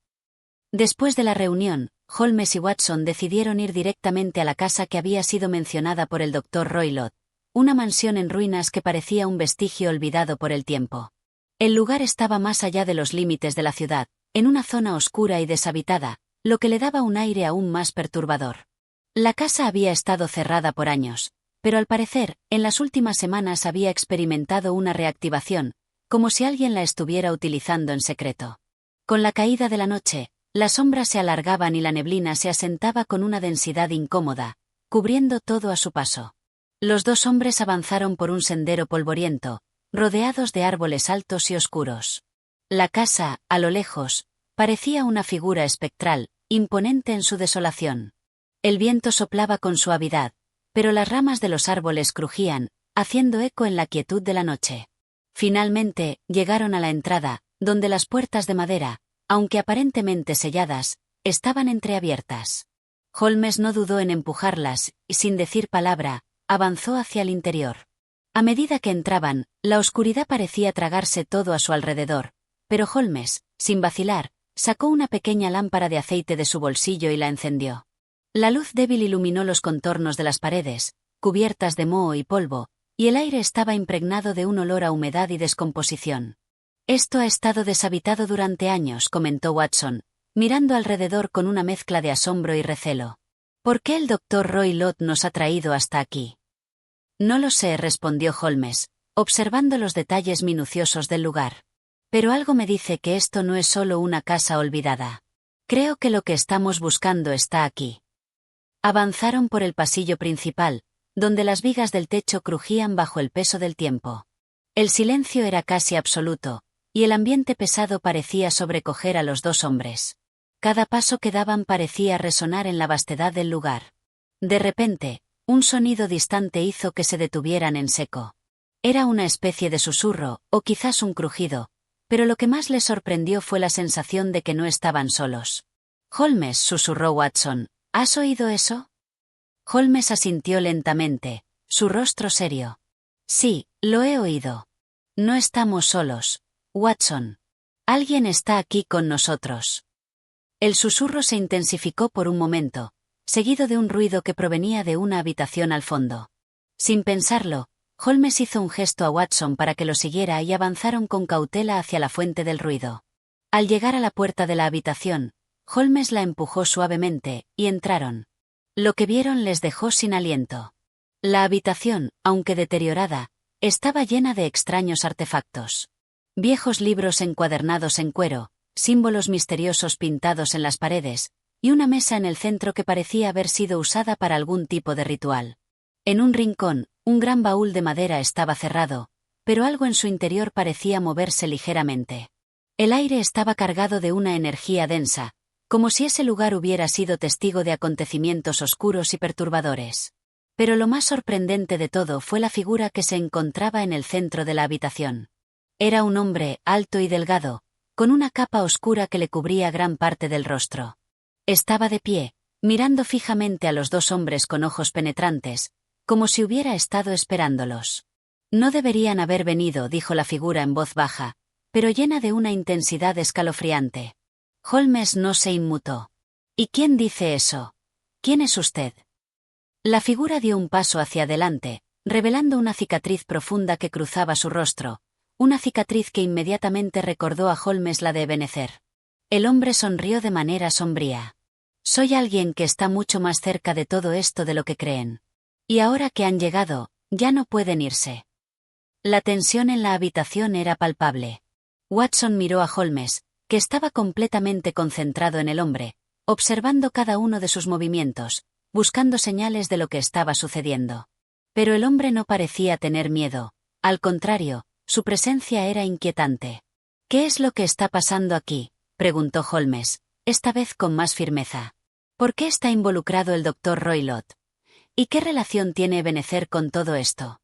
Después de la reunión, Holmes y Watson decidieron ir directamente a la casa que había sido mencionada por el Dr. Roylott, una mansión en ruinas que parecía un vestigio olvidado por el tiempo. El lugar estaba más allá de los límites de la ciudad, en una zona oscura y deshabitada, lo que le daba un aire aún más perturbador. La casa había estado cerrada por años, pero al parecer, en las últimas semanas había experimentado una reactivación, como si alguien la estuviera utilizando en secreto. Con la caída de la noche, las sombras se alargaban y la neblina se asentaba con una densidad incómoda, cubriendo todo a su paso. Los dos hombres avanzaron por un sendero polvoriento, rodeados de árboles altos y oscuros. La casa, a lo lejos, parecía una figura espectral, imponente en su desolación. El viento soplaba con suavidad, pero las ramas de los árboles crujían, haciendo eco en la quietud de la noche. Finalmente, llegaron a la entrada, donde las puertas de madera, aunque aparentemente selladas, estaban entreabiertas. Holmes no dudó en empujarlas, y sin decir palabra, avanzó hacia el interior. A medida que entraban, la oscuridad parecía tragarse todo a su alrededor, pero Holmes, sin vacilar, sacó una pequeña lámpara de aceite de su bolsillo y la encendió. La luz débil iluminó los contornos de las paredes, cubiertas de moho y polvo, y el aire estaba impregnado de un olor a humedad y descomposición. «Esto ha estado deshabitado durante años», comentó Watson, mirando alrededor con una mezcla de asombro y recelo. «¿Por qué el Dr. Roylott nos ha traído hasta aquí?» «No lo sé», respondió Holmes, observando los detalles minuciosos del lugar. «Pero algo me dice que esto no es solo una casa olvidada. Creo que lo que estamos buscando está aquí». Avanzaron por el pasillo principal, donde las vigas del techo crujían bajo el peso del tiempo. El silencio era casi absoluto, y el ambiente pesado parecía sobrecoger a los dos hombres. Cada paso que daban parecía resonar en la vastedad del lugar. De repente, un sonido distante hizo que se detuvieran en seco. Era una especie de susurro, o quizás un crujido, pero lo que más les sorprendió fue la sensación de que no estaban solos. «Holmes», susurró Watson, «¿has oído eso?» Holmes asintió lentamente, su rostro serio. «Sí, lo he oído. No estamos solos, Watson. Alguien está aquí con nosotros». El susurro se intensificó por un momento, seguido de un ruido que provenía de una habitación al fondo. Sin pensarlo, Holmes hizo un gesto a Watson para que lo siguiera y avanzaron con cautela hacia la fuente del ruido. Al llegar a la puerta de la habitación, Holmes la empujó suavemente, y entraron. Lo que vieron les dejó sin aliento. La habitación, aunque deteriorada, estaba llena de extraños artefactos. Viejos libros encuadernados en cuero, símbolos misteriosos pintados en las paredes, y una mesa en el centro que parecía haber sido usada para algún tipo de ritual. En un rincón, un gran baúl de madera estaba cerrado, pero algo en su interior parecía moverse ligeramente. El aire estaba cargado de una energía densa, como si ese lugar hubiera sido testigo de acontecimientos oscuros y perturbadores. Pero lo más sorprendente de todo fue la figura que se encontraba en el centro de la habitación. Era un hombre, alto y delgado, con una capa oscura que le cubría gran parte del rostro. Estaba de pie, mirando fijamente a los dos hombres con ojos penetrantes, como si hubiera estado esperándolos. «No deberían haber venido», dijo la figura en voz baja, pero llena de una intensidad escalofriante. Holmes no se inmutó. «¿Y quién dice eso? ¿Quién es usted?» La figura dio un paso hacia adelante, revelando una cicatriz profunda que cruzaba su rostro, una cicatriz que inmediatamente recordó a Holmes la de Ebenezer. El hombre sonrió de manera sombría. «Soy alguien que está mucho más cerca de todo esto de lo que creen. Y ahora que han llegado, ya no pueden irse». La tensión en la habitación era palpable. Watson miró a Holmes, que estaba completamente concentrado en el hombre, observando cada uno de sus movimientos, buscando señales de lo que estaba sucediendo. Pero el hombre no parecía tener miedo, al contrario, su presencia era inquietante. «¿Qué es lo que está pasando aquí?», preguntó Holmes, esta vez con más firmeza. «¿Por qué está involucrado el Dr. Roylott? ¿Y qué relación tiene Ebenezer con todo esto?».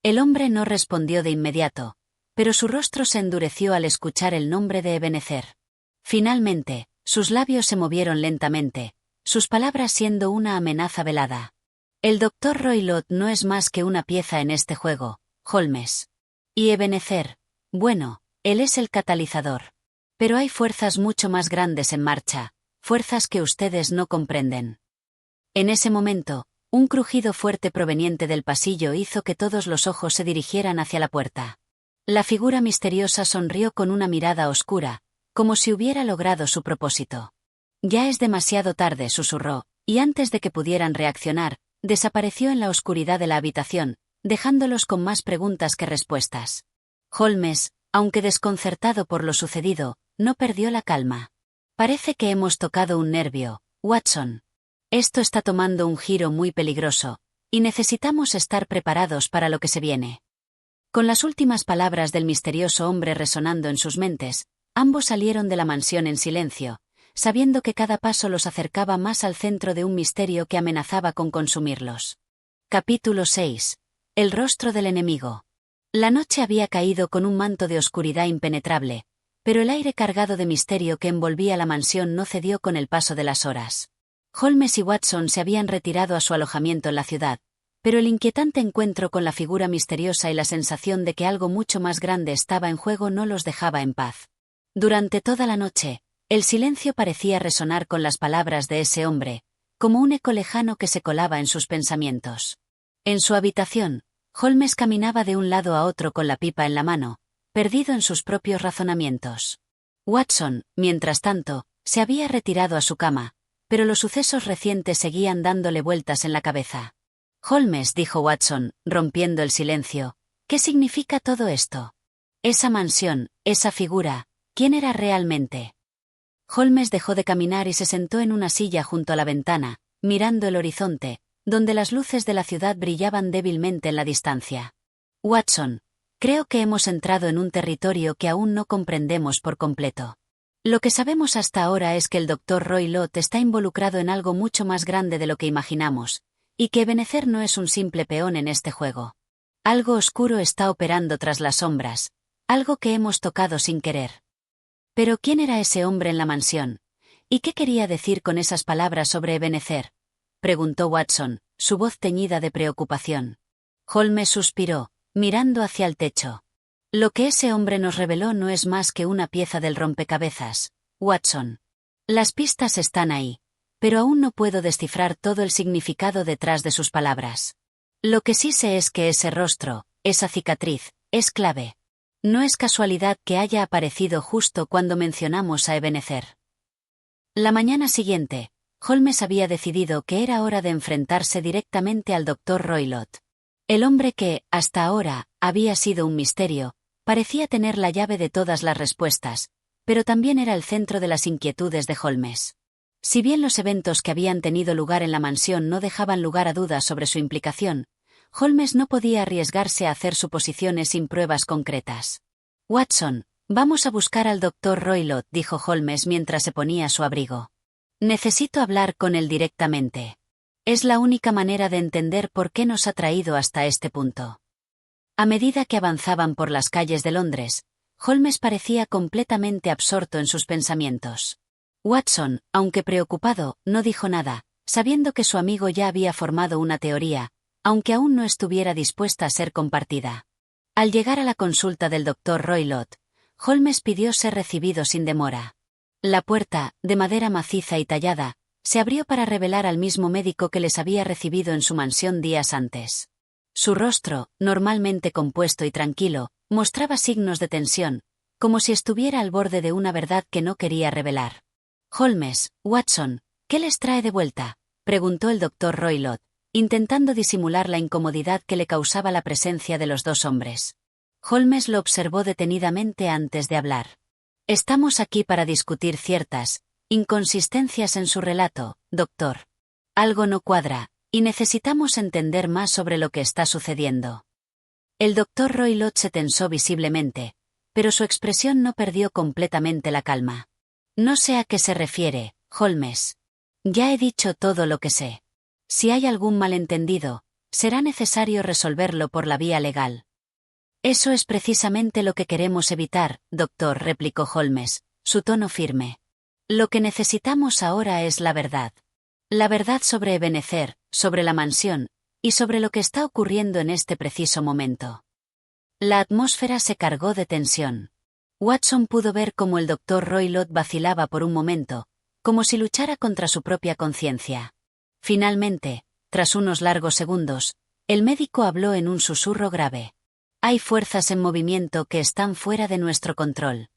El hombre no respondió de inmediato, pero su rostro se endureció al escuchar el nombre de Ebenezer. Finalmente, sus labios se movieron lentamente, sus palabras siendo una amenaza velada. «El Dr. Roylott no es más que una pieza en este juego, Holmes. Y Ebenezer, bueno, él es el catalizador. Pero hay fuerzas mucho más grandes en marcha, fuerzas que ustedes no comprenden. En ese momento, un crujido fuerte proveniente del pasillo hizo que todos los ojos se dirigieran hacia la puerta. La figura misteriosa sonrió con una mirada oscura, como si hubiera logrado su propósito. Ya es demasiado tarde, susurró, y antes de que pudieran reaccionar, desapareció en la oscuridad de la habitación, dejándolos con más preguntas que respuestas. Holmes, aunque desconcertado por lo sucedido, no perdió la calma. Parece que hemos tocado un nervio, Watson. Esto está tomando un giro muy peligroso, y necesitamos estar preparados para lo que se viene. Con las últimas palabras del misterioso hombre resonando en sus mentes, ambos salieron de la mansión en silencio, sabiendo que cada paso los acercaba más al centro de un misterio que amenazaba con consumirlos. Capítulo 6. El rostro del enemigo. La noche había caído con un manto de oscuridad impenetrable, pero el aire cargado de misterio que envolvía la mansión no cedió con el paso de las horas. Holmes y Watson se habían retirado a su alojamiento en la ciudad, pero el inquietante encuentro con la figura misteriosa y la sensación de que algo mucho más grande estaba en juego no los dejaba en paz. Durante toda la noche, el silencio parecía resonar con las palabras de ese hombre, como un eco lejano que se colaba en sus pensamientos. En su habitación, Holmes caminaba de un lado a otro con la pipa en la mano, perdido en sus propios razonamientos. Watson, mientras tanto, se había retirado a su cama, pero los sucesos recientes seguían dándole vueltas en la cabeza. Holmes, dijo Watson, rompiendo el silencio, ¿qué significa todo esto? Esa mansión, esa figura, ¿quién era realmente? Holmes dejó de caminar y se sentó en una silla junto a la ventana, mirando el horizonte, donde las luces de la ciudad brillaban débilmente en la distancia. Watson, creo que hemos entrado en un territorio que aún no comprendemos por completo. Lo que sabemos hasta ahora es que el Dr. Roy Lott está involucrado en algo mucho más grande de lo que imaginamos, y que Ebenezer no es un simple peón en este juego. Algo oscuro está operando tras las sombras, algo que hemos tocado sin querer. Pero ¿quién era ese hombre en la mansión? ¿Y qué quería decir con esas palabras sobre Ebenezer? Preguntó Watson, su voz teñida de preocupación. Holmes suspiró, mirando hacia el techo. Lo que ese hombre nos reveló no es más que una pieza del rompecabezas, Watson. Las pistas están ahí, pero aún no puedo descifrar todo el significado detrás de sus palabras. Lo que sí sé es que ese rostro, esa cicatriz, es clave. No es casualidad que haya aparecido justo cuando mencionamos a Ebenezer. La mañana siguiente, Holmes había decidido que era hora de enfrentarse directamente al Dr. Roy Lott. El hombre que, hasta ahora, había sido un misterio, parecía tener la llave de todas las respuestas, pero también era el centro de las inquietudes de Holmes. Si bien los eventos que habían tenido lugar en la mansión no dejaban lugar a dudas sobre su implicación, Holmes no podía arriesgarse a hacer suposiciones sin pruebas concretas. Watson, vamos a buscar al Dr. Roy Lott, dijo Holmes mientras se ponía su abrigo. Necesito hablar con él directamente. Es la única manera de entender por qué nos ha traído hasta este punto. A medida que avanzaban por las calles de Londres, Holmes parecía completamente absorto en sus pensamientos. Watson, aunque preocupado, no dijo nada, sabiendo que su amigo ya había formado una teoría, aunque aún no estuviera dispuesta a ser compartida. Al llegar a la consulta del Dr. Roy Lott, Holmes pidió ser recibido sin demora. La puerta, de madera maciza y tallada, se abrió para revelar al mismo médico que les había recibido en su mansión días antes. Su rostro, normalmente compuesto y tranquilo, mostraba signos de tensión, como si estuviera al borde de una verdad que no quería revelar. Holmes, Watson, ¿qué les trae de vuelta?, preguntó el Dr. Roy Lott, intentando disimular la incomodidad que le causaba la presencia de los dos hombres. Holmes lo observó detenidamente antes de hablar. Estamos aquí para discutir ciertas inconsistencias en su relato, doctor. Algo no cuadra, y necesitamos entender más sobre lo que está sucediendo. El Dr. Roy Lott se tensó visiblemente, pero su expresión no perdió completamente la calma. No sé a qué se refiere, Holmes. Ya he dicho todo lo que sé. Si hay algún malentendido, será necesario resolverlo por la vía legal. Eso es precisamente lo que queremos evitar, doctor, replicó Holmes, su tono firme. Lo que necesitamos ahora es la verdad. La verdad sobre Ebenezer, sobre la mansión, y sobre lo que está ocurriendo en este preciso momento. La atmósfera se cargó de tensión. Watson pudo ver cómo el doctor Roylott vacilaba por un momento, como si luchara contra su propia conciencia. Finalmente, tras unos largos segundos, el médico habló en un susurro grave. Hay fuerzas en movimiento que están fuera de nuestro control.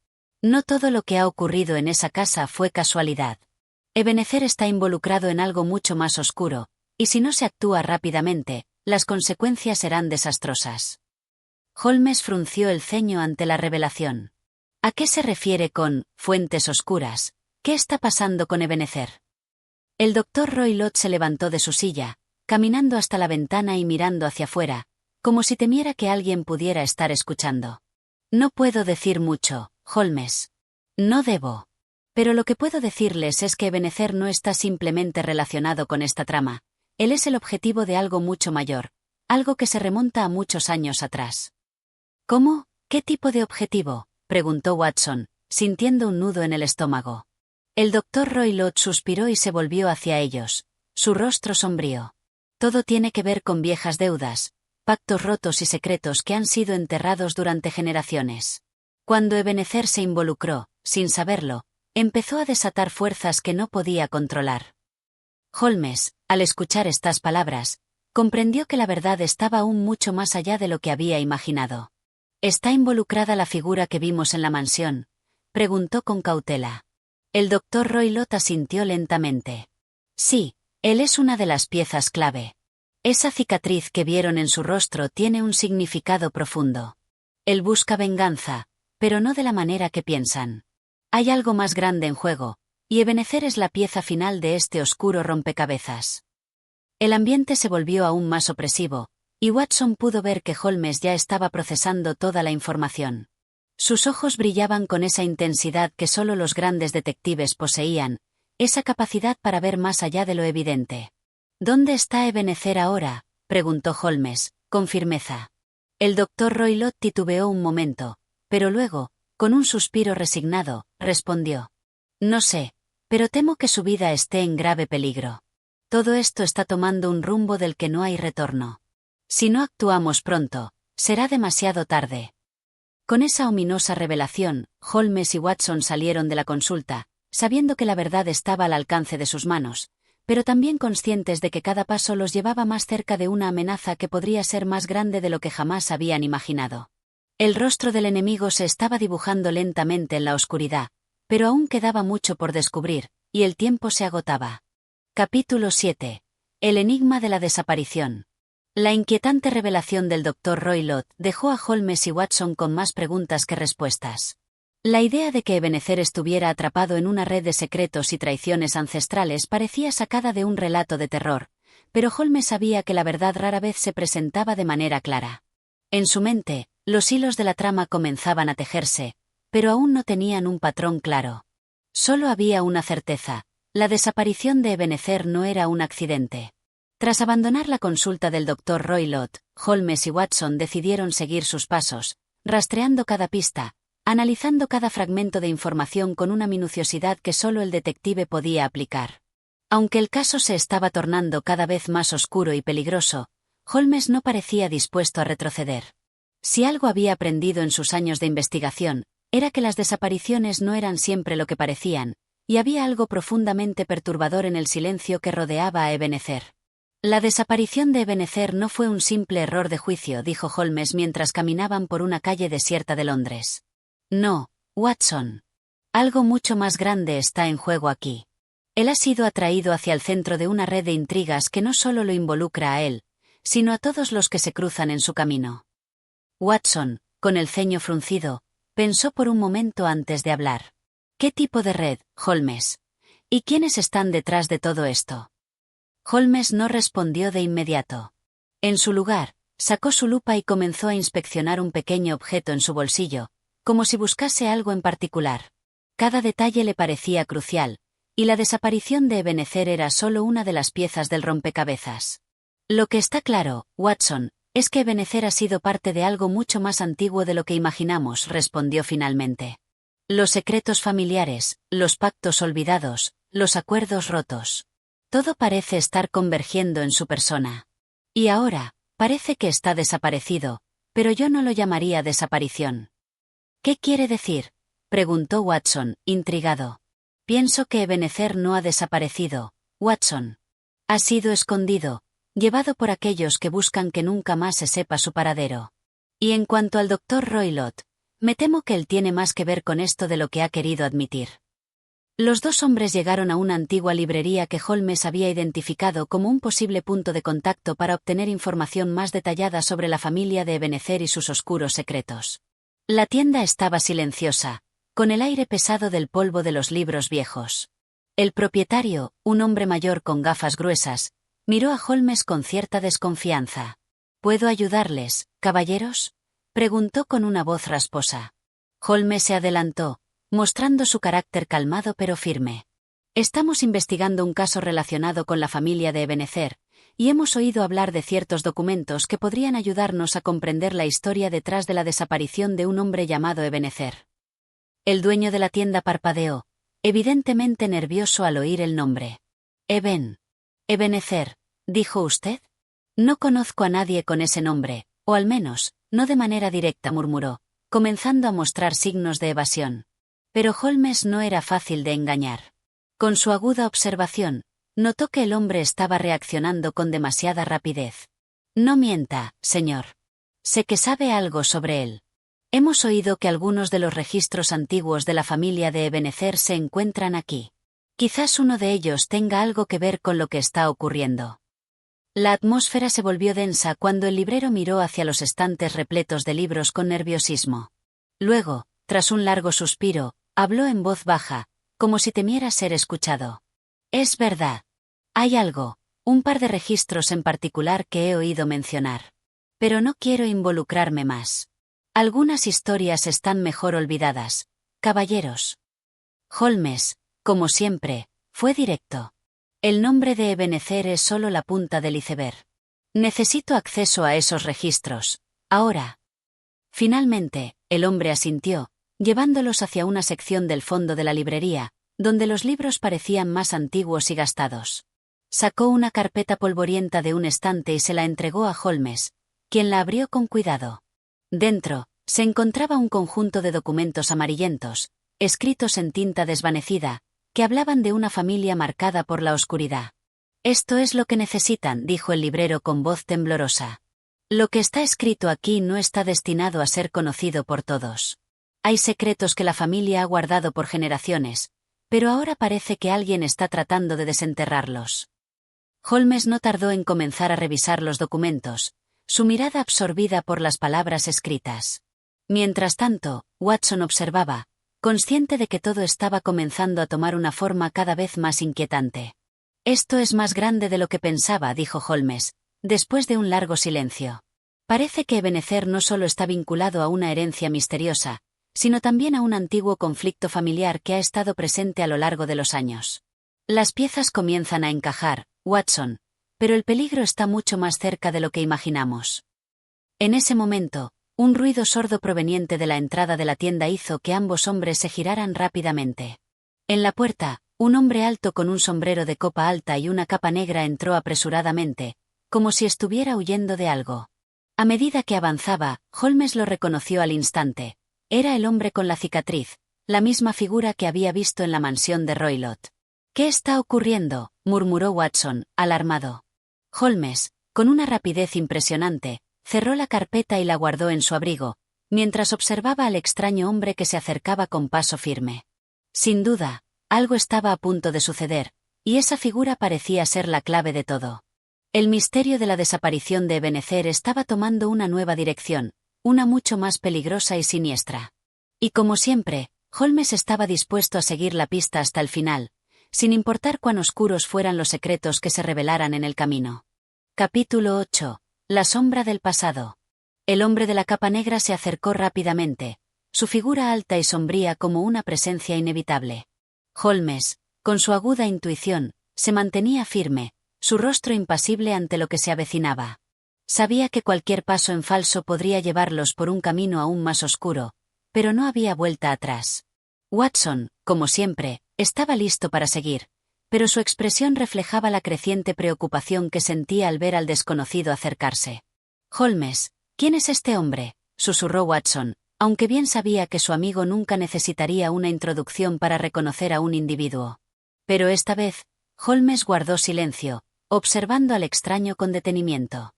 No todo lo que ha ocurrido en esa casa fue casualidad. Ebenezer está involucrado en algo mucho más oscuro, y si no se actúa rápidamente, las consecuencias serán desastrosas. Holmes frunció el ceño ante la revelación. ¿A qué se refiere con fuentes oscuras? ¿Qué está pasando con Ebenezer? El doctor Roylott se levantó de su silla, caminando hasta la ventana y mirando hacia afuera, como si temiera que alguien pudiera estar escuchando. No puedo decir mucho, Holmes. No debo. Pero lo que puedo decirles es que Ebenezer no está simplemente relacionado con esta trama. Él es el objetivo de algo mucho mayor, algo que se remonta a muchos años atrás. ¿Cómo? ¿Qué tipo de objetivo?, preguntó Watson, sintiendo un nudo en el estómago. El doctor Roylott suspiró y se volvió hacia ellos, su rostro sombrío. Todo tiene que ver con viejas deudas, pactos rotos y secretos que han sido enterrados durante generaciones. Cuando Ebenezer se involucró, sin saberlo, empezó a desatar fuerzas que no podía controlar. Holmes, al escuchar estas palabras, comprendió que la verdad estaba aún mucho más allá de lo que había imaginado. ¿Está involucrada la figura que vimos en la mansión?, preguntó con cautela. El doctor Roylott asintió lentamente. Sí, él es una de las piezas clave. Esa cicatriz que vieron en su rostro tiene un significado profundo. Él busca venganza, pero no de la manera que piensan. Hay algo más grande en juego, y Ebenezer es la pieza final de este oscuro rompecabezas. El ambiente se volvió aún más opresivo, y Watson pudo ver que Holmes ya estaba procesando toda la información. Sus ojos brillaban con esa intensidad que solo los grandes detectives poseían, esa capacidad para ver más allá de lo evidente. ¿Dónde está Ebenezer ahora?, preguntó Holmes, con firmeza. El doctor Roylott titubeó un momento, pero luego, con un suspiro resignado, respondió. No sé, pero temo que su vida esté en grave peligro. Todo esto está tomando un rumbo del que no hay retorno. Si no actuamos pronto, será demasiado tarde. Con esa ominosa revelación, Holmes y Watson salieron de la consulta, sabiendo que la verdad estaba al alcance de sus manos, pero también conscientes de que cada paso los llevaba más cerca de una amenaza que podría ser más grande de lo que jamás habían imaginado. El rostro del enemigo se estaba dibujando lentamente en la oscuridad, pero aún quedaba mucho por descubrir, y el tiempo se agotaba. Capítulo 7. El enigma de la desaparición. La inquietante revelación del doctor Roylott dejó a Holmes y Watson con más preguntas que respuestas. La idea de que Ebenezer estuviera atrapado en una red de secretos y traiciones ancestrales parecía sacada de un relato de terror, pero Holmes sabía que la verdad rara vez se presentaba de manera clara. En su mente, los hilos de la trama comenzaban a tejerse, pero aún no tenían un patrón claro. Solo había una certeza: la desaparición de Ebenezer no era un accidente. Tras abandonar la consulta del doctor Roylott, Holmes y Watson decidieron seguir sus pasos, rastreando cada pista, analizando cada fragmento de información con una minuciosidad que solo el detective podía aplicar. Aunque el caso se estaba tornando cada vez más oscuro y peligroso, Holmes no parecía dispuesto a retroceder. Si algo había aprendido en sus años de investigación, era que las desapariciones no eran siempre lo que parecían, y había algo profundamente perturbador en el silencio que rodeaba a Ebenezer. La desaparición de Ebenezer no fue un simple error de juicio, dijo Holmes mientras caminaban por una calle desierta de Londres. No, Watson. Algo mucho más grande está en juego aquí. Él ha sido atraído hacia el centro de una red de intrigas que no solo lo involucra a él, sino a todos los que se cruzan en su camino. Watson, con el ceño fruncido, pensó por un momento antes de hablar. ¿Qué tipo de red, Holmes? ¿Y quiénes están detrás de todo esto? Holmes no respondió de inmediato. En su lugar, sacó su lupa y comenzó a inspeccionar un pequeño objeto en su bolsillo, como si buscase algo en particular. Cada detalle le parecía crucial, y la desaparición de Ebenezer era solo una de las piezas del rompecabezas. Lo que está claro, Watson, es que Ebenezer ha sido parte de algo mucho más antiguo de lo que imaginamos, respondió finalmente. Los secretos familiares, los pactos olvidados, los acuerdos rotos. Todo parece estar convergiendo en su persona. Y ahora, parece que está desaparecido, pero yo no lo llamaría desaparición. ¿Qué quiere decir?, preguntó Watson, intrigado. Pienso que Ebenezer no ha desaparecido, Watson. Ha sido escondido, llevado por aquellos que buscan que nunca más se sepa su paradero. Y en cuanto al Dr. Roylott, me temo que él tiene más que ver con esto de lo que ha querido admitir. Los dos hombres llegaron a una antigua librería que Holmes había identificado como un posible punto de contacto para obtener información más detallada sobre la familia de Ebenezer y sus oscuros secretos. La tienda estaba silenciosa, con el aire pesado del polvo de los libros viejos. El propietario, un hombre mayor con gafas gruesas, miró a Holmes con cierta desconfianza. ¿Puedo ayudarles, caballeros?, preguntó con una voz rasposa. Holmes se adelantó, mostrando su carácter calmado pero firme. Estamos investigando un caso relacionado con la familia de Ebenezer, y hemos oído hablar de ciertos documentos que podrían ayudarnos a comprender la historia detrás de la desaparición de un hombre llamado Ebenezer. El dueño de la tienda parpadeó, evidentemente nervioso al oír el nombre. Ebenezer, ¿dijo usted? No conozco a nadie con ese nombre, o al menos, no de manera directa, murmuró, comenzando a mostrar signos de evasión. Pero Holmes no era fácil de engañar. Con su aguda observación, notó que el hombre estaba reaccionando con demasiada rapidez. No mienta, señor. Sé que sabe algo sobre él. Hemos oído que algunos de los registros antiguos de la familia de Ebenezer se encuentran aquí. Quizás uno de ellos tenga algo que ver con lo que está ocurriendo. La atmósfera se volvió densa cuando el librero miró hacia los estantes repletos de libros con nerviosismo. Luego, tras un largo suspiro, habló en voz baja, como si temiera ser escuchado. Es verdad. Hay algo, un par de registros en particular que he oído mencionar. Pero no quiero involucrarme más. Algunas historias están mejor olvidadas, caballeros. Holmes, como siempre, fue directo. El nombre de Ebenezer es solo la punta del iceberg. Necesito acceso a esos registros, ahora. Finalmente, el hombre asintió, llevándolos hacia una sección del fondo de la librería, donde los libros parecían más antiguos y gastados. Sacó una carpeta polvorienta de un estante y se la entregó a Holmes, quien la abrió con cuidado. Dentro, se encontraba un conjunto de documentos amarillentos, escritos en tinta desvanecida, que hablaban de una familia marcada por la oscuridad. Esto es lo que necesitan, dijo el librero con voz temblorosa. Lo que está escrito aquí no está destinado a ser conocido por todos. Hay secretos que la familia ha guardado por generaciones, pero ahora parece que alguien está tratando de desenterrarlos. Holmes no tardó en comenzar a revisar los documentos, su mirada absorbida por las palabras escritas. Mientras tanto, Watson observaba, consciente de que todo estaba comenzando a tomar una forma cada vez más inquietante. Esto es más grande de lo que pensaba, dijo Holmes, después de un largo silencio. Parece que Ebenezer no solo está vinculado a una herencia misteriosa, sino también a un antiguo conflicto familiar que ha estado presente a lo largo de los años. Las piezas comienzan a encajar, Watson, pero el peligro está mucho más cerca de lo que imaginamos. En ese momento, un ruido sordo proveniente de la entrada de la tienda hizo que ambos hombres se giraran rápidamente. En la puerta, un hombre alto con un sombrero de copa alta y una capa negra entró apresuradamente, como si estuviera huyendo de algo. A medida que avanzaba, Holmes lo reconoció al instante. Era el hombre con la cicatriz, la misma figura que había visto en la mansión de Roylott. ¿Qué está ocurriendo?, murmuró Watson, alarmado. Holmes, con una rapidez impresionante, cerró la carpeta y la guardó en su abrigo, mientras observaba al extraño hombre que se acercaba con paso firme. Sin duda, algo estaba a punto de suceder, y esa figura parecía ser la clave de todo. El misterio de la desaparición de Ebenezer estaba tomando una nueva dirección, una mucho más peligrosa y siniestra. Y como siempre, Holmes estaba dispuesto a seguir la pista hasta el final, sin importar cuán oscuros fueran los secretos que se revelaran en el camino. Capítulo 8. La sombra del pasado. El hombre de la capa negra se acercó rápidamente, su figura alta y sombría como una presencia inevitable. Holmes, con su aguda intuición, se mantenía firme, su rostro impasible ante lo que se avecinaba. Sabía que cualquier paso en falso podría llevarlos por un camino aún más oscuro, pero no había vuelta atrás. Watson, como siempre, estaba listo para seguir, pero su expresión reflejaba la creciente preocupación que sentía al ver al desconocido acercarse. Holmes, ¿Quién es este hombre?, susurró Watson, aunque bien sabía que su amigo nunca necesitaría una introducción para reconocer a un individuo. Pero esta vez, Holmes guardó silencio, observando al extraño con detenimiento.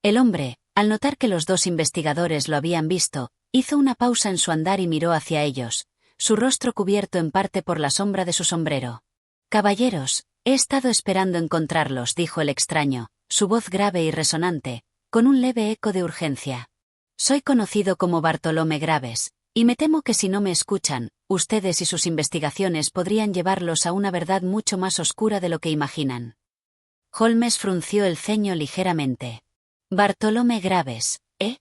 El hombre, al notar que los dos investigadores lo habían visto, hizo una pausa en su andar y miró hacia ellos, su rostro cubierto en parte por la sombra de su sombrero. «Caballeros, he estado esperando encontrarlos», dijo el extraño, su voz grave y resonante, con un leve eco de urgencia. «Soy conocido como Bartolomé Graves, y me temo que si no me escuchan, ustedes y sus investigaciones podrían llevarlos a una verdad mucho más oscura de lo que imaginan». Holmes frunció el ceño ligeramente. «Bartolomé Graves, ¿eh?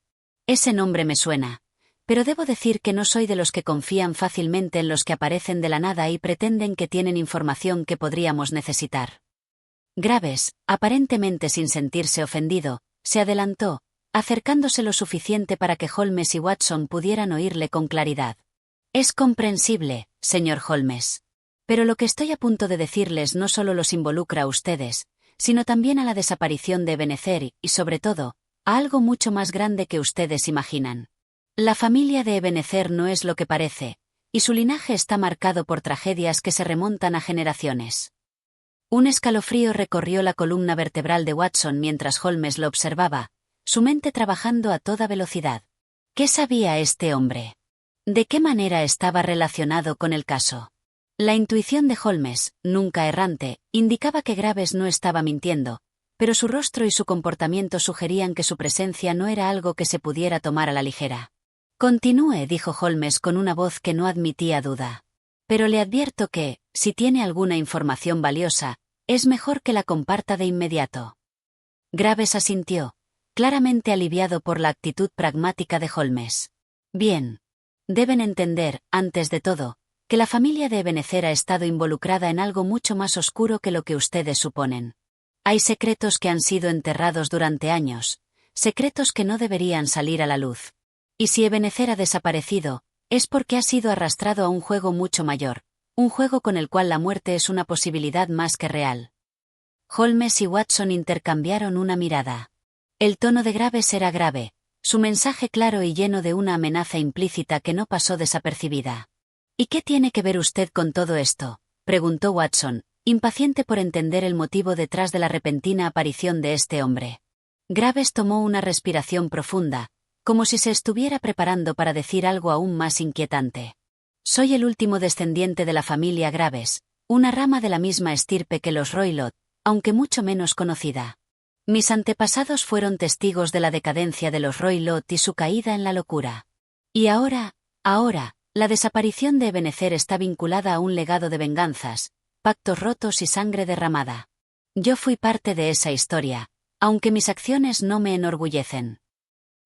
Ese nombre me suena. Pero debo decir que no soy de los que confían fácilmente en los que aparecen de la nada y pretenden que tienen información que podríamos necesitar». Graves, aparentemente sin sentirse ofendido, se adelantó, acercándose lo suficiente para que Holmes y Watson pudieran oírle con claridad. «Es comprensible, señor Holmes. Pero lo que estoy a punto de decirles no solo los involucra a ustedes, sino también a la desaparición de Ebenezer y, sobre todo, a algo mucho más grande que ustedes imaginan. La familia de Ebenezer no es lo que parece, y su linaje está marcado por tragedias que se remontan a generaciones». Un escalofrío recorrió la columna vertebral de Watson mientras Holmes lo observaba, su mente trabajando a toda velocidad. ¿Qué sabía este hombre? ¿De qué manera estaba relacionado con el caso? La intuición de Holmes, nunca errante, indicaba que Graves no estaba mintiendo, pero su rostro y su comportamiento sugerían que su presencia no era algo que se pudiera tomar a la ligera. «Continúe», dijo Holmes con una voz que no admitía duda. «Pero le advierto que, si tiene alguna información valiosa, es mejor que la comparta de inmediato». Graves asintió, claramente aliviado por la actitud pragmática de Holmes. «Bien. Deben entender, antes de todo, que la familia de Ebenezer ha estado involucrada en algo mucho más oscuro que lo que ustedes suponen. Hay secretos que han sido enterrados durante años, secretos que no deberían salir a la luz. Y si Ebenezer ha desaparecido, es porque ha sido arrastrado a un juego mucho mayor, un juego con el cual la muerte es una posibilidad más que real». Holmes y Watson intercambiaron una mirada. El tono de Graves era grave, su mensaje claro y lleno de una amenaza implícita que no pasó desapercibida. «¿Y qué tiene que ver usted con todo esto?», preguntó Watson, impaciente por entender el motivo detrás de la repentina aparición de este hombre. Graves tomó una respiración profunda, como si se estuviera preparando para decir algo aún más inquietante. «Soy el último descendiente de la familia Graves, una rama de la misma estirpe que los Roylott, aunque mucho menos conocida. Mis antepasados fueron testigos de la decadencia de los Roylott y su caída en la locura. Y ahora, la desaparición de Ebenezer está vinculada a un legado de venganzas, pactos rotos y sangre derramada. Yo fui parte de esa historia, aunque mis acciones no me enorgullecen».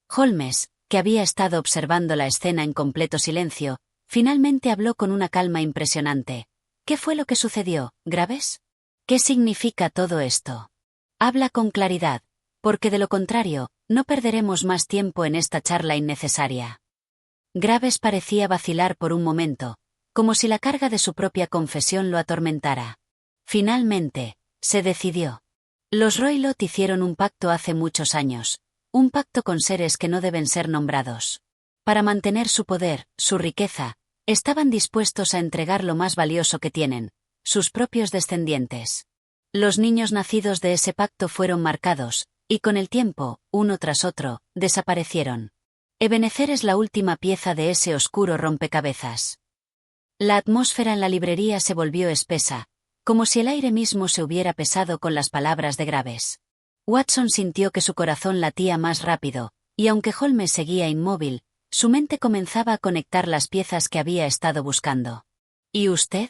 Holmes, que había estado observando la escena en completo silencio, finalmente habló con una calma impresionante. «¿Qué fue lo que sucedió, Graves? ¿Qué significa todo esto? Habla con claridad, porque de lo contrario, no perderemos más tiempo en esta charla innecesaria». Graves parecía vacilar por un momento, como si la carga de su propia confesión lo atormentara. Finalmente, se decidió. «Los Roylott hicieron un pacto hace muchos años, un pacto con seres que no deben ser nombrados. Para mantener su poder, su riqueza, estaban dispuestos a entregar lo más valioso que tienen, sus propios descendientes. Los niños nacidos de ese pacto fueron marcados, y con el tiempo, uno tras otro, desaparecieron. Ebenezer es la última pieza de ese oscuro rompecabezas». La atmósfera en la librería se volvió espesa, como si el aire mismo se hubiera pesado con las palabras de Graves. Watson sintió que su corazón latía más rápido, y aunque Holmes seguía inmóvil, su mente comenzaba a conectar las piezas que había estado buscando. «¿Y usted?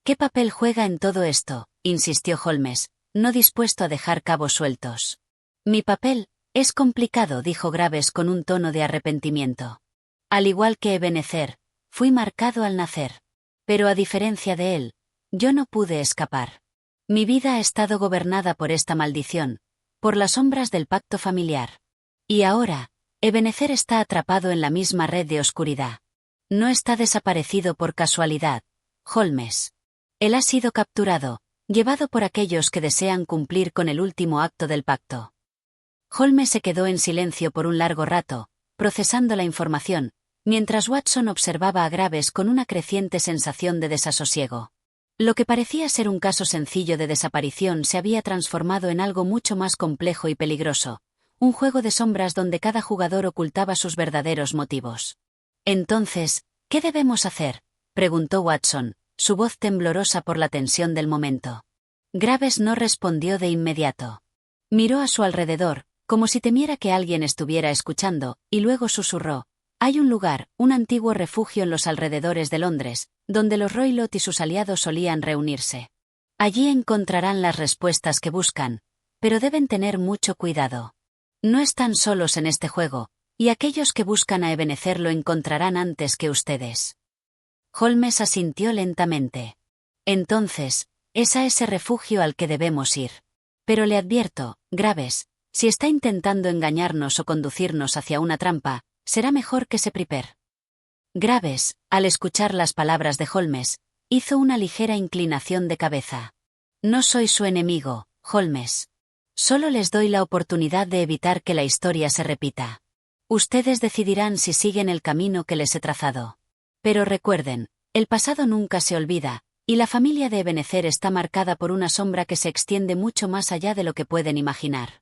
¿Qué papel juega en todo esto?», insistió Holmes, no dispuesto a dejar cabos sueltos. «Mi papel es complicado», dijo Graves con un tono de arrepentimiento. «Al igual que Ebenezer, fui marcado al nacer. Pero a diferencia de él, yo no pude escapar. Mi vida ha estado gobernada por esta maldición, por las sombras del pacto familiar. Y ahora, Ebenezer está atrapado en la misma red de oscuridad. No está desaparecido por casualidad, Holmes. Él ha sido capturado, llevado por aquellos que desean cumplir con el último acto del pacto». Holmes se quedó en silencio por un largo rato, procesando la información, mientras Watson observaba a Graves con una creciente sensación de desasosiego. Lo que parecía ser un caso sencillo de desaparición se había transformado en algo mucho más complejo y peligroso, un juego de sombras donde cada jugador ocultaba sus verdaderos motivos. Entonces, ¿qué debemos hacer?, preguntó Watson, su voz temblorosa por la tensión del momento. Graves no respondió de inmediato. Miró a su alrededor, como si temiera que alguien estuviera escuchando, y luego susurró: «Hay un lugar, un antiguo refugio en los alrededores de Londres, donde los Roylott y sus aliados solían reunirse. Allí encontrarán las respuestas que buscan, pero deben tener mucho cuidado. No están solos en este juego, y aquellos que buscan a Ebenezer lo encontrarán antes que ustedes». Holmes asintió lentamente. «Entonces, es a ese refugio al que debemos ir. Pero le advierto, Graves, si está intentando engañarnos o conducirnos hacia una trampa, será mejor que se prepare». Graves, al escuchar las palabras de Holmes, hizo una ligera inclinación de cabeza. «No soy su enemigo, Holmes. Solo les doy la oportunidad de evitar que la historia se repita. Ustedes decidirán si siguen el camino que les he trazado. Pero recuerden, el pasado nunca se olvida, y la familia de Ebenezer está marcada por una sombra que se extiende mucho más allá de lo que pueden imaginar».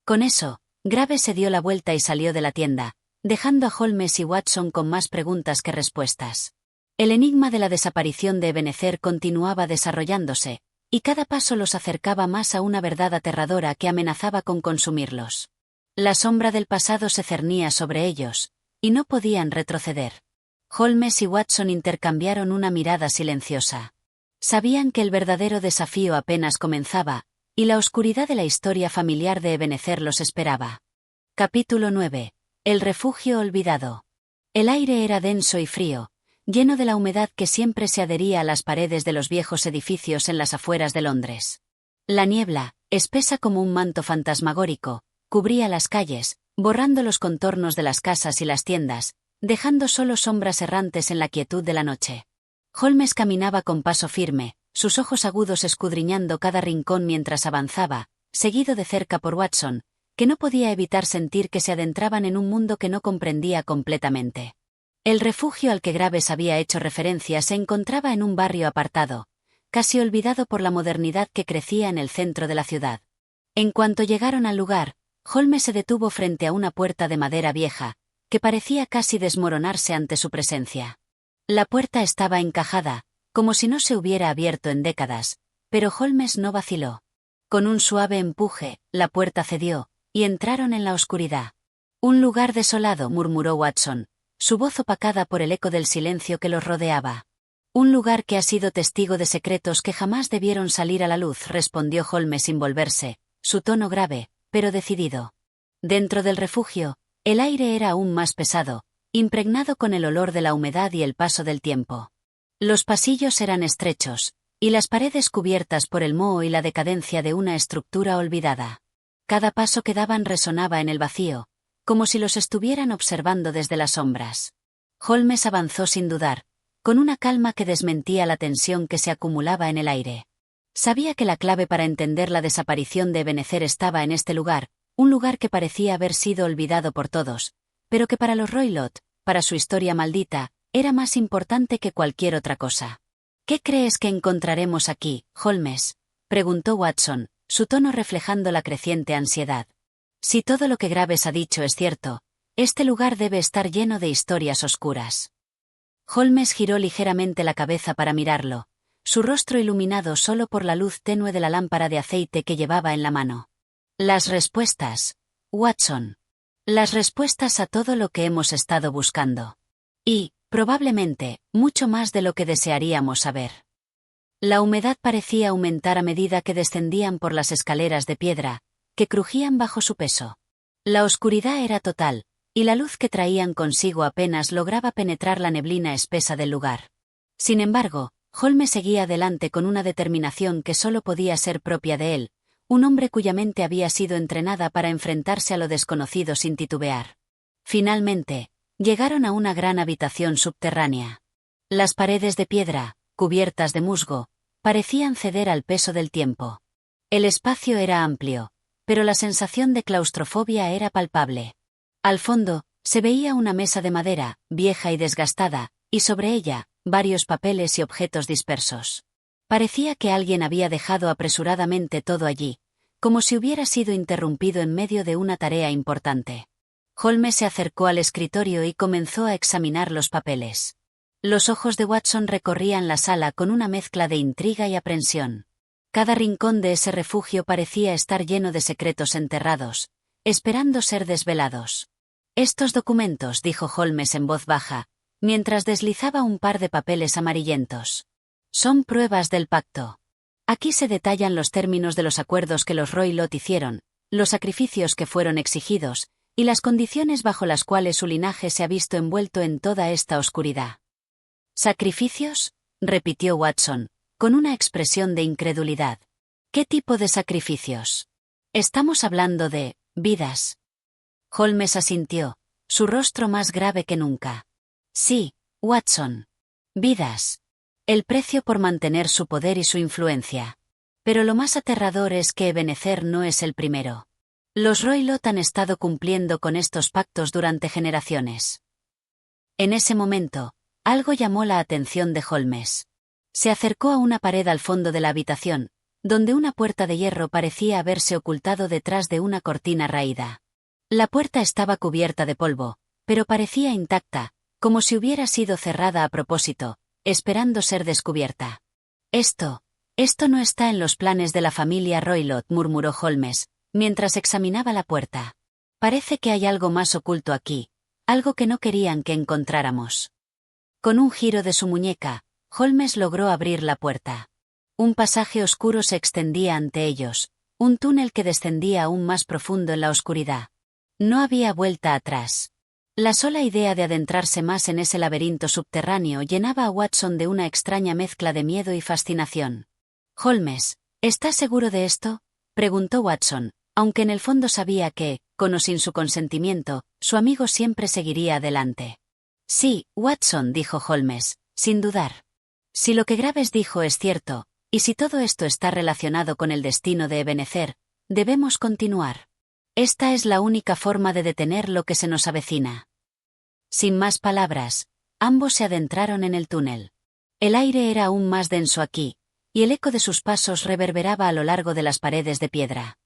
Con eso, Graves se dio la vuelta y salió de la tienda, dejando a Holmes y Watson con más preguntas que respuestas. El enigma de la desaparición de Ebenezer continuaba desarrollándose, y cada paso los acercaba más a una verdad aterradora que amenazaba con consumirlos. La sombra del pasado se cernía sobre ellos, y no podían retroceder. Holmes y Watson intercambiaron una mirada silenciosa. Sabían que el verdadero desafío apenas comenzaba, y la oscuridad de la historia familiar de Ebenezer los esperaba. Capítulo 9. El refugio olvidado. El aire era denso y frío, lleno de la humedad que siempre se adhería a las paredes de los viejos edificios en las afueras de Londres. La niebla, espesa como un manto fantasmagórico, cubría las calles, borrando los contornos de las casas y las tiendas, dejando solo sombras errantes en la quietud de la noche. Holmes caminaba con paso firme, sus ojos agudos escudriñando cada rincón mientras avanzaba, seguido de cerca por Watson, que no podía evitar sentir que se adentraban en un mundo que no comprendía completamente. El refugio al que Graves había hecho referencia se encontraba en un barrio apartado, casi olvidado por la modernidad que crecía en el centro de la ciudad. En cuanto llegaron al lugar, Holmes se detuvo frente a una puerta de madera vieja, que parecía casi desmoronarse ante su presencia. La puerta estaba encajada, como si no se hubiera abierto en décadas, pero Holmes no vaciló. Con un suave empuje, la puerta cedió, y entraron en la oscuridad. «Un lugar desolado», murmuró Watson, su voz opacada por el eco del silencio que los rodeaba. «Un lugar que ha sido testigo de secretos que jamás debieron salir a la luz», respondió Holmes sin volverse, su tono grave, pero decidido. Dentro del refugio, el aire era aún más pesado, impregnado con el olor de la humedad y el paso del tiempo. Los pasillos eran estrechos, y las paredes cubiertas por el moho y la decadencia de una estructura olvidada. Cada paso que daban resonaba en el vacío, como si los estuvieran observando desde las sombras. Holmes avanzó sin dudar, con una calma que desmentía la tensión que se acumulaba en el aire. Sabía que la clave para entender la desaparición de Ebenezer estaba en este lugar, un lugar que parecía haber sido olvidado por todos, pero que para los Roylott, para su historia maldita, era más importante que cualquier otra cosa. «¿Qué crees que encontraremos aquí, Holmes?», preguntó Watson, su tono reflejando la creciente ansiedad. «Si todo lo que Graves ha dicho es cierto, este lugar debe estar lleno de historias oscuras». Holmes giró ligeramente la cabeza para mirarlo, su rostro iluminado solo por la luz tenue de la lámpara de aceite que llevaba en la mano. «Las respuestas, Watson. Las respuestas a todo lo que hemos estado buscando. Y, probablemente, mucho más de lo que desearíamos saber». La humedad parecía aumentar a medida que descendían por las escaleras de piedra, que crujían bajo su peso. La oscuridad era total, y la luz que traían consigo apenas lograba penetrar la neblina espesa del lugar. Sin embargo, Holmes seguía adelante con una determinación que solo podía ser propia de él, un hombre cuya mente había sido entrenada para enfrentarse a lo desconocido sin titubear. Finalmente, llegaron a una gran habitación subterránea. Las paredes de piedra, cubiertas de musgo, parecían ceder al peso del tiempo. El espacio era amplio, pero la sensación de claustrofobia era palpable. Al fondo, se veía una mesa de madera, vieja y desgastada, y sobre ella, varios papeles y objetos dispersos. Parecía que alguien había dejado apresuradamente todo allí, como si hubiera sido interrumpido en medio de una tarea importante. Holmes se acercó al escritorio y comenzó a examinar los papeles. Los ojos de Watson recorrían la sala con una mezcla de intriga y aprensión. Cada rincón de ese refugio parecía estar lleno de secretos enterrados, esperando ser desvelados. «Estos documentos», dijo Holmes en voz baja, mientras deslizaba un par de papeles amarillentos. «Son pruebas del pacto. Aquí se detallan los términos de los acuerdos que los Roylott hicieron, los sacrificios que fueron exigidos, y las condiciones bajo las cuales su linaje se ha visto envuelto en toda esta oscuridad». «¿Sacrificios?», repitió Watson, con una expresión de incredulidad. «¿Qué tipo de sacrificios? Estamos hablando de vidas». Holmes asintió, su rostro más grave que nunca. «Sí, Watson. Vidas. El precio por mantener su poder y su influencia. Pero lo más aterrador es que Ebenezer no es el primero. Los Roylott han estado cumpliendo con estos pactos durante generaciones». En ese momento, algo llamó la atención de Holmes. Se acercó a una pared al fondo de la habitación, donde una puerta de hierro parecía haberse ocultado detrás de una cortina raída. La puerta estaba cubierta de polvo, pero parecía intacta, como si hubiera sido cerrada a propósito, esperando ser descubierta. Esto no está en los planes de la familia Roylott», murmuró Holmes, mientras examinaba la puerta. «Parece que hay algo más oculto aquí, algo que no querían que encontráramos». Con un giro de su muñeca, Holmes logró abrir la puerta. Un pasaje oscuro se extendía ante ellos, un túnel que descendía aún más profundo en la oscuridad. No había vuelta atrás. La sola idea de adentrarse más en ese laberinto subterráneo llenaba a Watson de una extraña mezcla de miedo y fascinación. «Holmes, ¿estás seguro de esto?», preguntó Watson, aunque en el fondo sabía que, con o sin su consentimiento, su amigo siempre seguiría adelante. «Sí, Watson», dijo Holmes, sin dudar. «Si lo que Graves dijo es cierto, y si todo esto está relacionado con el destino de Ebenezer, debemos continuar. Esta es la única forma de detener lo que se nos avecina». Sin más palabras, ambos se adentraron en el túnel. El aire era aún más denso aquí, y el eco de sus pasos reverberaba a lo largo de las paredes de piedra.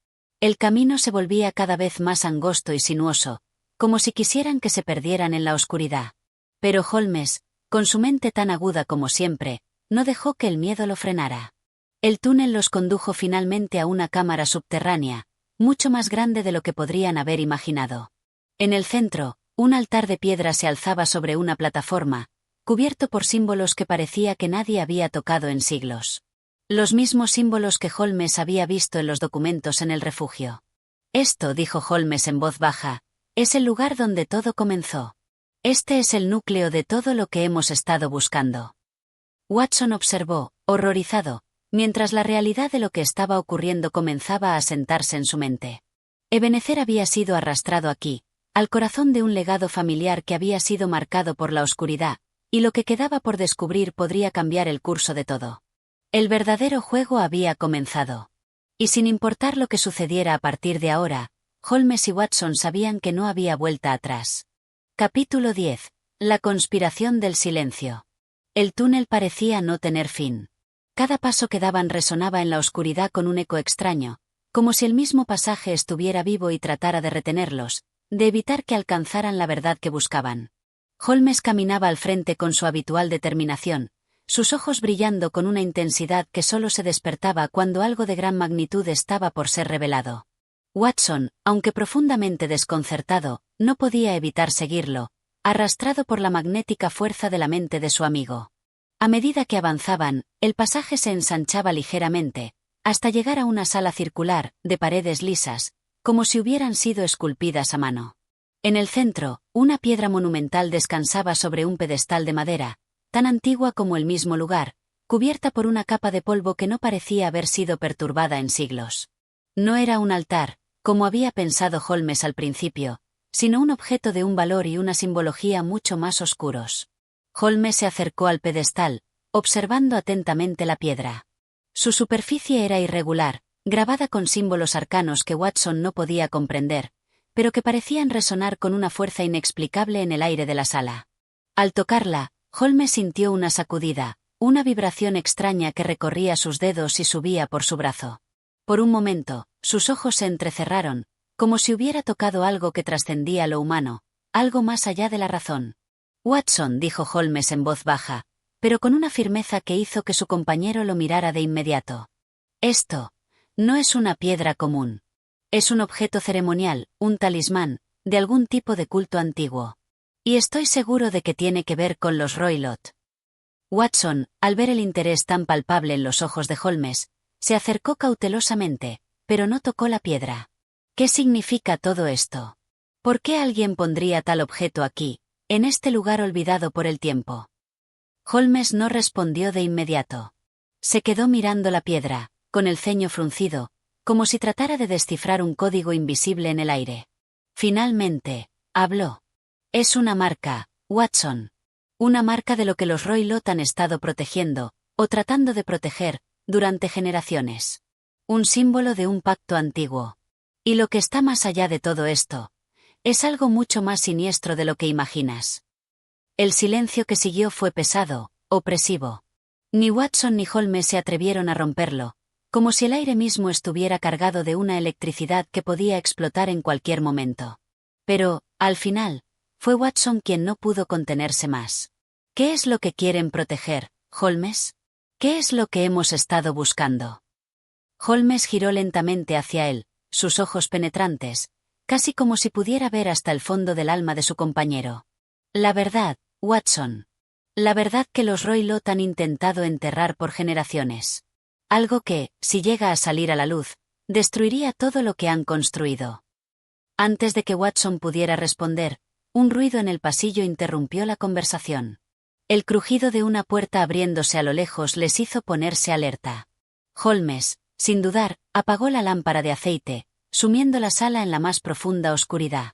El camino se volvía cada vez más angosto y sinuoso, como si quisieran que se perdieran en la oscuridad. Pero Holmes, con su mente tan aguda como siempre, no dejó que el miedo lo frenara. El túnel los condujo finalmente a una cámara subterránea, mucho más grande de lo que podrían haber imaginado. En el centro, un altar de piedra se alzaba sobre una plataforma, cubierto por símbolos que parecía que nadie había tocado en siglos. Los mismos símbolos que Holmes había visto en los documentos en el refugio. «Esto», dijo Holmes en voz baja, «es el lugar donde todo comenzó. Este es el núcleo de todo lo que hemos estado buscando». Watson observó, horrorizado, mientras la realidad de lo que estaba ocurriendo comenzaba a asentarse en su mente. Ebenezer había sido arrastrado aquí, al corazón de un legado familiar que había sido marcado por la oscuridad, y lo que quedaba por descubrir podría cambiar el curso de todo. El verdadero juego había comenzado. Y sin importar lo que sucediera a partir de ahora, Holmes y Watson sabían que no había vuelta atrás. Capítulo 10. La conspiración del silencio. El túnel parecía no tener fin. Cada paso que daban resonaba en la oscuridad con un eco extraño, como si el mismo pasaje estuviera vivo y tratara de retenerlos, de evitar que alcanzaran la verdad que buscaban. Holmes caminaba al frente con su habitual determinación, sus ojos brillando con una intensidad que solo se despertaba cuando algo de gran magnitud estaba por ser revelado. Watson, aunque profundamente desconcertado, no podía evitar seguirlo, arrastrado por la magnética fuerza de la mente de su amigo. A medida que avanzaban, el pasaje se ensanchaba ligeramente, hasta llegar a una sala circular, de paredes lisas, como si hubieran sido esculpidas a mano. En el centro, una piedra monumental descansaba sobre un pedestal de madera, tan antigua como el mismo lugar, cubierta por una capa de polvo que no parecía haber sido perturbada en siglos. No era un altar, como había pensado Holmes al principio, sino un objeto de un valor y una simbología mucho más oscuros. Holmes se acercó al pedestal, observando atentamente la piedra. Su superficie era irregular, grabada con símbolos arcanos que Watson no podía comprender, pero que parecían resonar con una fuerza inexplicable en el aire de la sala. Al tocarla, Holmes sintió una sacudida, una vibración extraña que recorría sus dedos y subía por su brazo. Por un momento, sus ojos se entrecerraron, como si hubiera tocado algo que trascendía lo humano, algo más allá de la razón. Watson, dijo Holmes en voz baja, pero con una firmeza que hizo que su compañero lo mirara de inmediato. Esto no es una piedra común. Es un objeto ceremonial, un talismán, de algún tipo de culto antiguo. Y estoy seguro de que tiene que ver con los Roylott. Watson, al ver el interés tan palpable en los ojos de Holmes, se acercó cautelosamente, pero no tocó la piedra. ¿Qué significa todo esto? ¿Por qué alguien pondría tal objeto aquí, en este lugar olvidado por el tiempo? Holmes no respondió de inmediato. Se quedó mirando la piedra, con el ceño fruncido, como si tratara de descifrar un código invisible en el aire. Finalmente, habló. Es una marca, Watson. Una marca de lo que los Roylott han estado protegiendo, o tratando de proteger, durante generaciones. Un símbolo de un pacto antiguo. Y lo que está más allá de todo esto, es algo mucho más siniestro de lo que imaginas. El silencio que siguió fue pesado, opresivo. Ni Watson ni Holmes se atrevieron a romperlo, como si el aire mismo estuviera cargado de una electricidad que podía explotar en cualquier momento. Pero, al final, fue Watson quien no pudo contenerse más. ¿Qué es lo que quieren proteger, Holmes? ¿Qué es lo que hemos estado buscando? Holmes giró lentamente hacia él, sus ojos penetrantes, casi como si pudiera ver hasta el fondo del alma de su compañero. La verdad, Watson. La verdad que los Roylott han intentado enterrar por generaciones. Algo que, si llega a salir a la luz, destruiría todo lo que han construido. Antes de que Watson pudiera responder, un ruido en el pasillo interrumpió la conversación. El crujido de una puerta abriéndose a lo lejos les hizo ponerse alerta. Holmes, sin dudar, apagó la lámpara de aceite, sumiendo la sala en la más profunda oscuridad.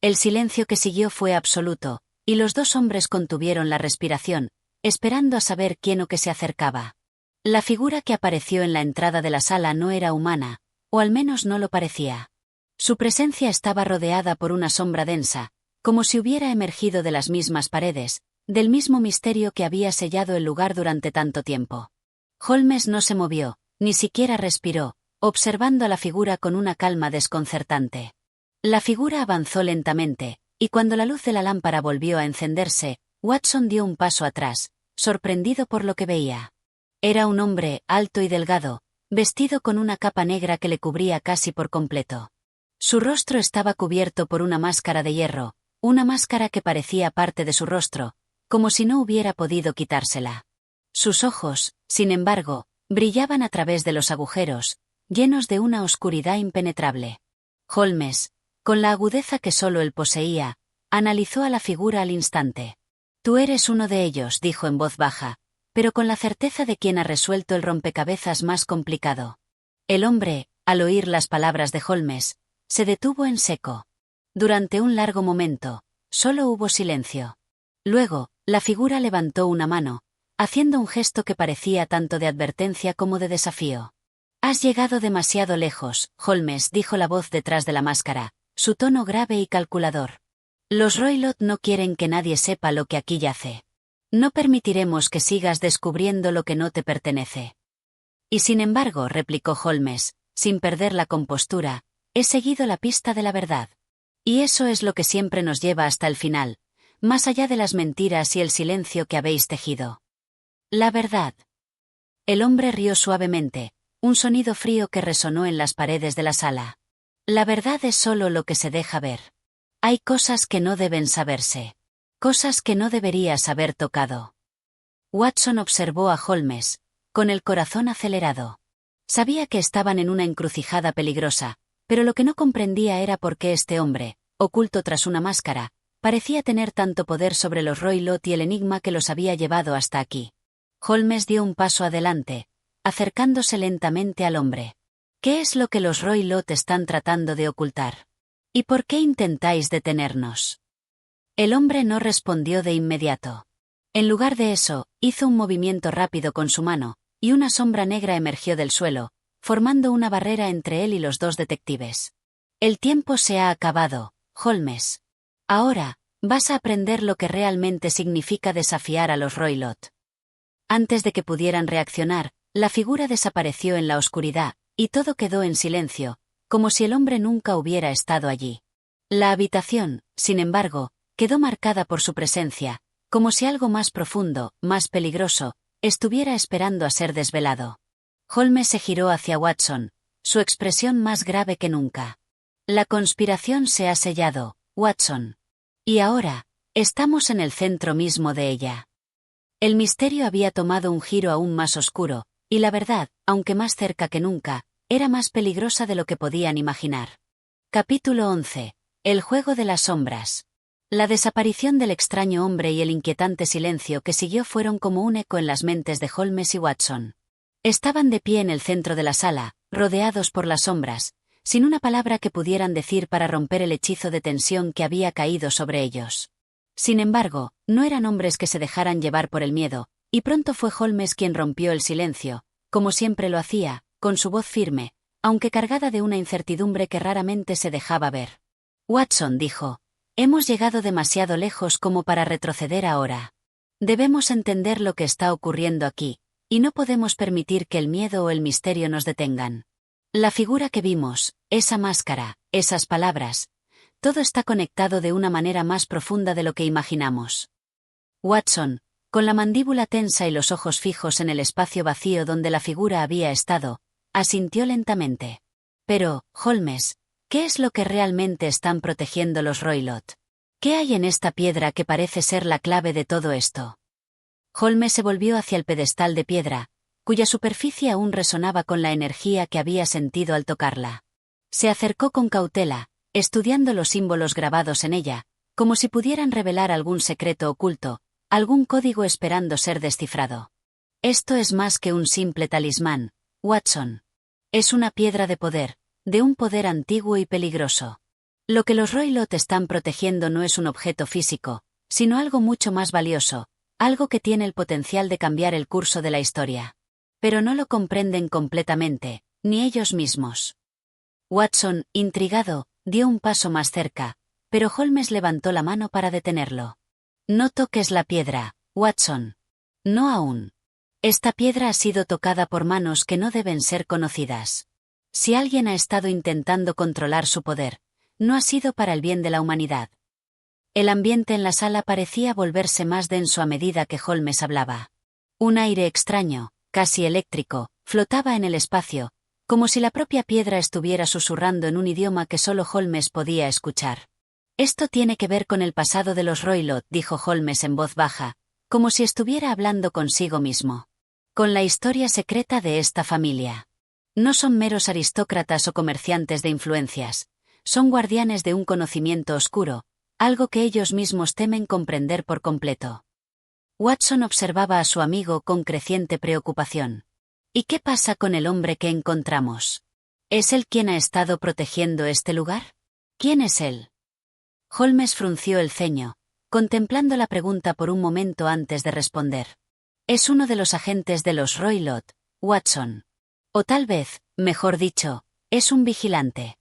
El silencio que siguió fue absoluto, y los dos hombres contuvieron la respiración, esperando a saber quién o qué se acercaba. La figura que apareció en la entrada de la sala no era humana, o al menos no lo parecía. Su presencia estaba rodeada por una sombra densa, como si hubiera emergido de las mismas paredes, del mismo misterio que había sellado el lugar durante tanto tiempo. Holmes no se movió, ni siquiera respiró, observando a la figura con una calma desconcertante. La figura avanzó lentamente, y cuando la luz de la lámpara volvió a encenderse, Watson dio un paso atrás, sorprendido por lo que veía. Era un hombre, alto y delgado, vestido con una capa negra que le cubría casi por completo. Su rostro estaba cubierto por una máscara de hierro, una máscara que parecía parte de su rostro, como si no hubiera podido quitársela. Sus ojos, sin embargo, brillaban a través de los agujeros, llenos de una oscuridad impenetrable. Holmes, con la agudeza que solo él poseía, analizó a la figura al instante. «Tú eres uno de ellos», dijo en voz baja, pero con la certeza de quien ha resuelto el rompecabezas más complicado. El hombre, al oír las palabras de Holmes, se detuvo en seco. Durante un largo momento, solo hubo silencio. Luego, la figura levantó una mano, haciendo un gesto que parecía tanto de advertencia como de desafío. «Has llegado demasiado lejos, Holmes», dijo la voz detrás de la máscara, su tono grave y calculador. «Los Roylott no quieren que nadie sepa lo que aquí yace. No permitiremos que sigas descubriendo lo que no te pertenece». «Y sin embargo», replicó Holmes, sin perder la compostura, «he seguido la pista de la verdad. Y eso es lo que siempre nos lleva hasta el final, más allá de las mentiras y el silencio que habéis tejido». «La verdad». El hombre rió suavemente, un sonido frío que resonó en las paredes de la sala. «La verdad es solo lo que se deja ver. Hay cosas que no deben saberse. Cosas que no deberías haber tocado». Watson observó a Holmes, con el corazón acelerado. Sabía que estaban en una encrucijada peligrosa, pero lo que no comprendía era por qué este hombre, oculto tras una máscara, parecía tener tanto poder sobre los Roylott y el enigma que los había llevado hasta aquí. Holmes dio un paso adelante, acercándose lentamente al hombre. «¿Qué es lo que los Roylott están tratando de ocultar? ¿Y por qué intentáis detenernos?» El hombre no respondió de inmediato. En lugar de eso, hizo un movimiento rápido con su mano, y una sombra negra emergió del suelo, formando una barrera entre él y los dos detectives. El tiempo se ha acabado, Holmes. Ahora, vas a aprender lo que realmente significa desafiar a los Roylott. Antes de que pudieran reaccionar, la figura desapareció en la oscuridad, y todo quedó en silencio, como si el hombre nunca hubiera estado allí. La habitación, sin embargo, quedó marcada por su presencia, como si algo más profundo, más peligroso, estuviera esperando a ser desvelado. Holmes se giró hacia Watson, su expresión más grave que nunca. La conspiración se ha sellado, Watson. Y ahora, estamos en el centro mismo de ella. El misterio había tomado un giro aún más oscuro, y la verdad, aunque más cerca que nunca, era más peligrosa de lo que podían imaginar. Capítulo 11. El juego de las sombras. La desaparición del extraño hombre y el inquietante silencio que siguió fueron como un eco en las mentes de Holmes y Watson. Estaban de pie en el centro de la sala, rodeados por las sombras, sin una palabra que pudieran decir para romper el hechizo de tensión que había caído sobre ellos. Sin embargo, no eran hombres que se dejaran llevar por el miedo, y pronto fue Holmes quien rompió el silencio, como siempre lo hacía, con su voz firme, aunque cargada de una incertidumbre que raramente se dejaba ver. Watson dijo, hemos llegado demasiado lejos como para retroceder ahora. Debemos entender lo que está ocurriendo aquí, y no podemos permitir que el miedo o el misterio nos detengan. La figura que vimos, esa máscara, esas palabras, todo está conectado de una manera más profunda de lo que imaginamos. Watson, con la mandíbula tensa y los ojos fijos en el espacio vacío donde la figura había estado, asintió lentamente. Pero, Holmes, ¿qué es lo que realmente están protegiendo los Roylott? ¿Qué hay en esta piedra que parece ser la clave de todo esto? Holmes se volvió hacia el pedestal de piedra, cuya superficie aún resonaba con la energía que había sentido al tocarla. Se acercó con cautela, estudiando los símbolos grabados en ella, como si pudieran revelar algún secreto oculto, algún código esperando ser descifrado. Esto es más que un simple talismán, Watson. Es una piedra de poder, de un poder antiguo y peligroso. Lo que los Roylott están protegiendo no es un objeto físico, sino algo mucho más valioso, algo que tiene el potencial de cambiar el curso de la historia. Pero no lo comprenden completamente, ni ellos mismos. Watson, intrigado, dio un paso más cerca, pero Holmes levantó la mano para detenerlo. No toques la piedra, Watson. No aún. Esta piedra ha sido tocada por manos que no deben ser conocidas. Si alguien ha estado intentando controlar su poder, no ha sido para el bien de la humanidad. El ambiente en la sala parecía volverse más denso a medida que Holmes hablaba. Un aire extraño, casi eléctrico, flotaba en el espacio, como si la propia piedra estuviera susurrando en un idioma que solo Holmes podía escuchar. Esto tiene que ver con el pasado de los Roylott, dijo Holmes en voz baja, como si estuviera hablando consigo mismo. Con la historia secreta de esta familia. No son meros aristócratas o comerciantes de influencias, son guardianes de un conocimiento oscuro, algo que ellos mismos temen comprender por completo. Watson observaba a su amigo con creciente preocupación. ¿Y qué pasa con el hombre que encontramos? ¿Es él quien ha estado protegiendo este lugar? ¿Quién es él? Holmes frunció el ceño, contemplando la pregunta por un momento antes de responder. Es uno de los agentes de los Roylott, Watson. O tal vez, mejor dicho, es un vigilante.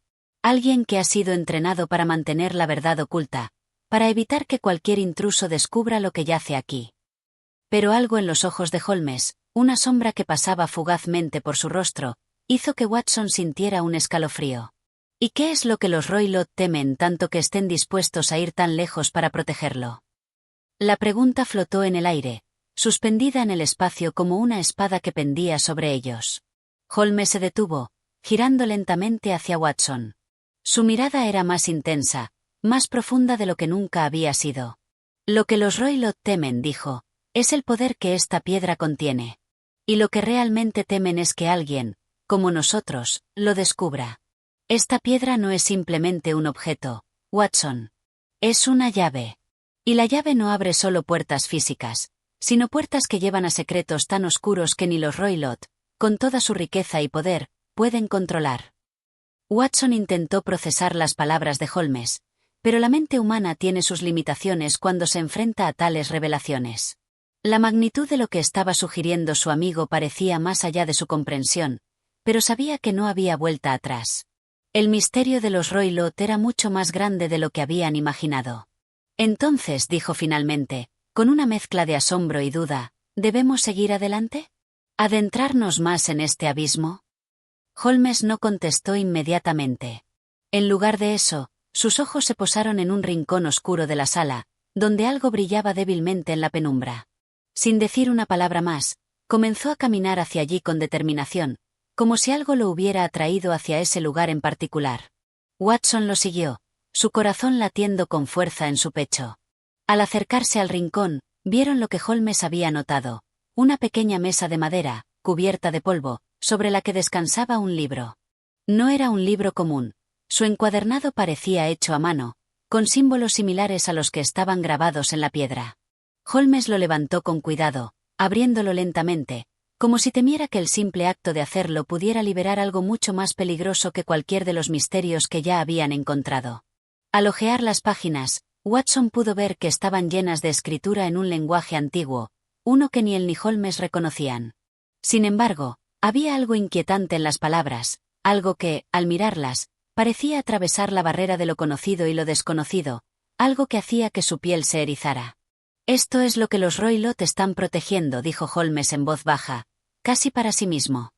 Alguien que ha sido entrenado para mantener la verdad oculta, para evitar que cualquier intruso descubra lo que yace aquí. Pero algo en los ojos de Holmes, una sombra que pasaba fugazmente por su rostro, hizo que Watson sintiera un escalofrío. ¿Y qué es lo que los Roylott temen tanto que estén dispuestos a ir tan lejos para protegerlo? La pregunta flotó en el aire, suspendida en el espacio como una espada que pendía sobre ellos. Holmes se detuvo, girando lentamente hacia Watson. Su mirada era más intensa, más profunda de lo que nunca había sido. Lo que los Roylott temen, dijo, es el poder que esta piedra contiene. Y lo que realmente temen es que alguien, como nosotros, lo descubra. Esta piedra no es simplemente un objeto, Watson. Es una llave. Y la llave no abre solo puertas físicas, sino puertas que llevan a secretos tan oscuros que ni los Roylott, con toda su riqueza y poder, pueden controlar. Watson intentó procesar las palabras de Holmes, pero la mente humana tiene sus limitaciones cuando se enfrenta a tales revelaciones. La magnitud de lo que estaba sugiriendo su amigo parecía más allá de su comprensión, pero sabía que no había vuelta atrás. El misterio de los Roylott era mucho más grande de lo que habían imaginado. Entonces, dijo finalmente, con una mezcla de asombro y duda, ¿debemos seguir adelante? ¿Adentrarnos más en este abismo? Holmes no contestó inmediatamente. En lugar de eso, sus ojos se posaron en un rincón oscuro de la sala, donde algo brillaba débilmente en la penumbra. Sin decir una palabra más, comenzó a caminar hacia allí con determinación, como si algo lo hubiera atraído hacia ese lugar en particular. Watson lo siguió, su corazón latiendo con fuerza en su pecho. Al acercarse al rincón, vieron lo que Holmes había notado, una pequeña mesa de madera, cubierta de polvo, sobre la que descansaba un libro. No era un libro común, su encuadernado parecía hecho a mano, con símbolos similares a los que estaban grabados en la piedra. Holmes lo levantó con cuidado, abriéndolo lentamente, como si temiera que el simple acto de hacerlo pudiera liberar algo mucho más peligroso que cualquier de los misterios que ya habían encontrado. Al hojear las páginas, Watson pudo ver que estaban llenas de escritura en un lenguaje antiguo, uno que ni él ni Holmes reconocían. Sin embargo, había algo inquietante en las palabras, algo que, al mirarlas, parecía atravesar la barrera de lo conocido y lo desconocido, algo que hacía que su piel se erizara. «Esto es lo que los Roylott están protegiendo», dijo Holmes en voz baja, casi para sí mismo.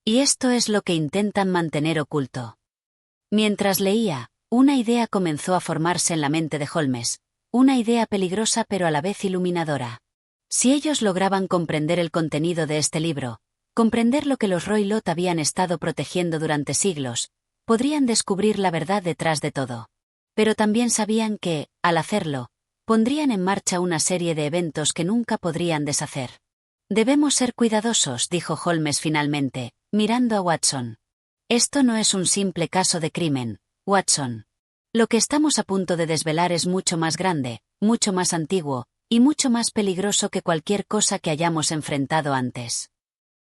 «Y esto es lo que intentan mantener oculto». Mientras leía, una idea comenzó a formarse en la mente de Holmes, una idea peligrosa pero a la vez iluminadora. Si ellos lograban comprender el contenido de este libro, comprender lo que los Roylott habían estado protegiendo durante siglos, podrían descubrir la verdad detrás de todo. Pero también sabían que, al hacerlo, pondrían en marcha una serie de eventos que nunca podrían deshacer. «Debemos ser cuidadosos», dijo Holmes finalmente, mirando a Watson. «Esto no es un simple caso de crimen, Watson. Lo que estamos a punto de desvelar es mucho más grande, mucho más antiguo, y mucho más peligroso que cualquier cosa que hayamos enfrentado antes».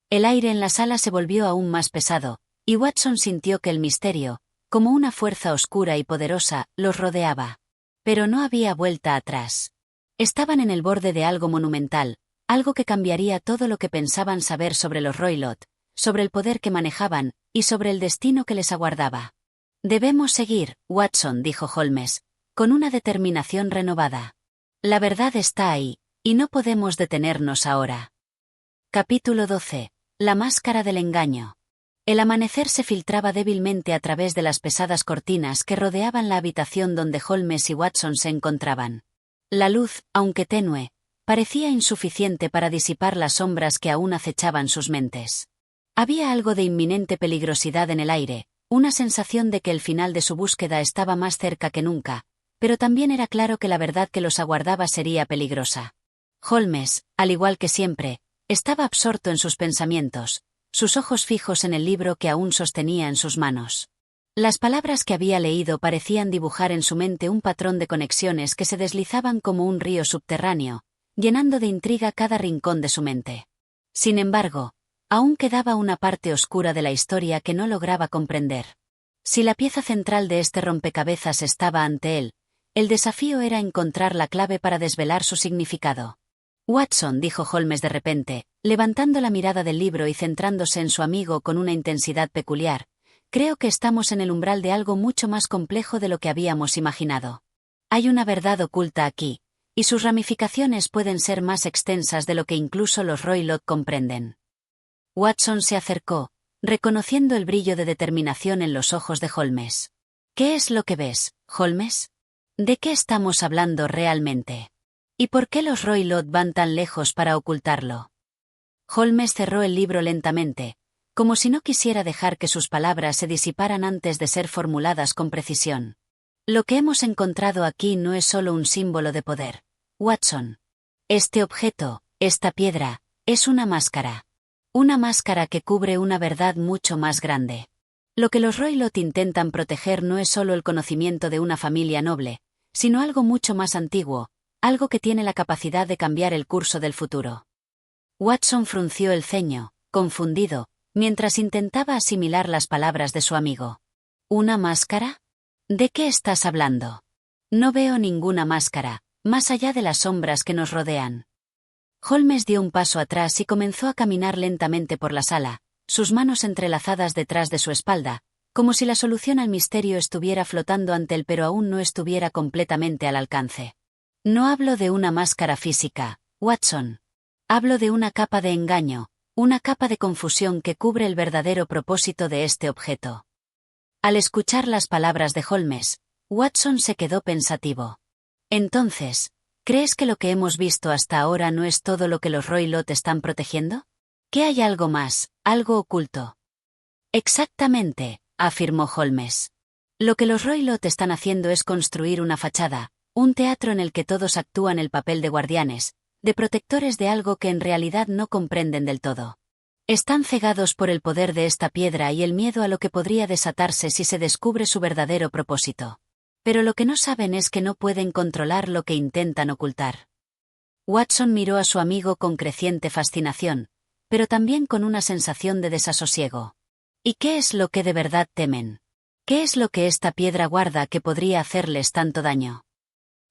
El aire en la sala se volvió aún más pesado, y Watson sintió que el misterio, como una fuerza oscura y poderosa, los rodeaba. Pero no había vuelta atrás. Estaban en el borde de algo monumental, algo que cambiaría todo lo que pensaban saber sobre los Roylott, sobre el poder que manejaban, y sobre el destino que les aguardaba. «Debemos seguir, Watson», dijo Holmes, con una determinación renovada. «La verdad está ahí, y no podemos detenernos ahora». Capítulo 12. La máscara del engaño. El amanecer se filtraba débilmente a través de las pesadas cortinas que rodeaban la habitación donde Holmes y Watson se encontraban. La luz, aunque tenue, parecía insuficiente para disipar las sombras que aún acechaban sus mentes. Había algo de inminente peligrosidad en el aire, una sensación de que el final de su búsqueda estaba más cerca que nunca, pero también era claro que la verdad que los aguardaba sería peligrosa. Holmes, al igual que siempre, estaba absorto en sus pensamientos, sus ojos fijos en el libro que aún sostenía en sus manos. Las palabras que había leído parecían dibujar en su mente un patrón de conexiones que se deslizaban como un río subterráneo, llenando de intriga cada rincón de su mente. Sin embargo, aún quedaba una parte oscura de la historia que no lograba comprender. Si la pieza central de este rompecabezas estaba ante él, el desafío era encontrar la clave para desvelar su significado. «Watson», dijo Holmes de repente, levantando la mirada del libro y centrándose en su amigo con una intensidad peculiar, «creo que estamos en el umbral de algo mucho más complejo de lo que habíamos imaginado. Hay una verdad oculta aquí, y sus ramificaciones pueden ser más extensas de lo que incluso los Roylott comprenden». Watson se acercó, reconociendo el brillo de determinación en los ojos de Holmes. «¿Qué es lo que ves, Holmes? ¿De qué estamos hablando realmente? ¿Y por qué los Roylott van tan lejos para ocultarlo?» Holmes cerró el libro lentamente, como si no quisiera dejar que sus palabras se disiparan antes de ser formuladas con precisión. «Lo que hemos encontrado aquí no es solo un símbolo de poder, Watson. Este objeto, esta piedra, es una máscara. Una máscara que cubre una verdad mucho más grande. Lo que los Roylott intentan proteger no es solo el conocimiento de una familia noble, sino algo mucho más antiguo, algo que tiene la capacidad de cambiar el curso del futuro». Watson frunció el ceño, confundido, mientras intentaba asimilar las palabras de su amigo. «¿Una máscara? ¿De qué estás hablando? No veo ninguna máscara, más allá de las sombras que nos rodean». Holmes dio un paso atrás y comenzó a caminar lentamente por la sala, sus manos entrelazadas detrás de su espalda, como si la solución al misterio estuviera flotando ante él pero aún no estuviera completamente al alcance. No hablo de una máscara física, Watson. Hablo de una capa de engaño, una capa de confusión que cubre el verdadero propósito de este objeto. Al escuchar las palabras de Holmes, Watson se quedó pensativo. Entonces, ¿crees que lo que hemos visto hasta ahora no es todo lo que los Roylott están protegiendo? ¿Que hay algo más, algo oculto? Exactamente, afirmó Holmes. Lo que los Roylott están haciendo es construir una fachada, un teatro en el que todos actúan el papel de guardianes, de protectores de algo que en realidad no comprenden del todo. Están cegados por el poder de esta piedra y el miedo a lo que podría desatarse si se descubre su verdadero propósito. Pero lo que no saben es que no pueden controlar lo que intentan ocultar. Watson miró a su amigo con creciente fascinación, pero también con una sensación de desasosiego. ¿Y qué es lo que de verdad temen? ¿Qué es lo que esta piedra guarda que podría hacerles tanto daño?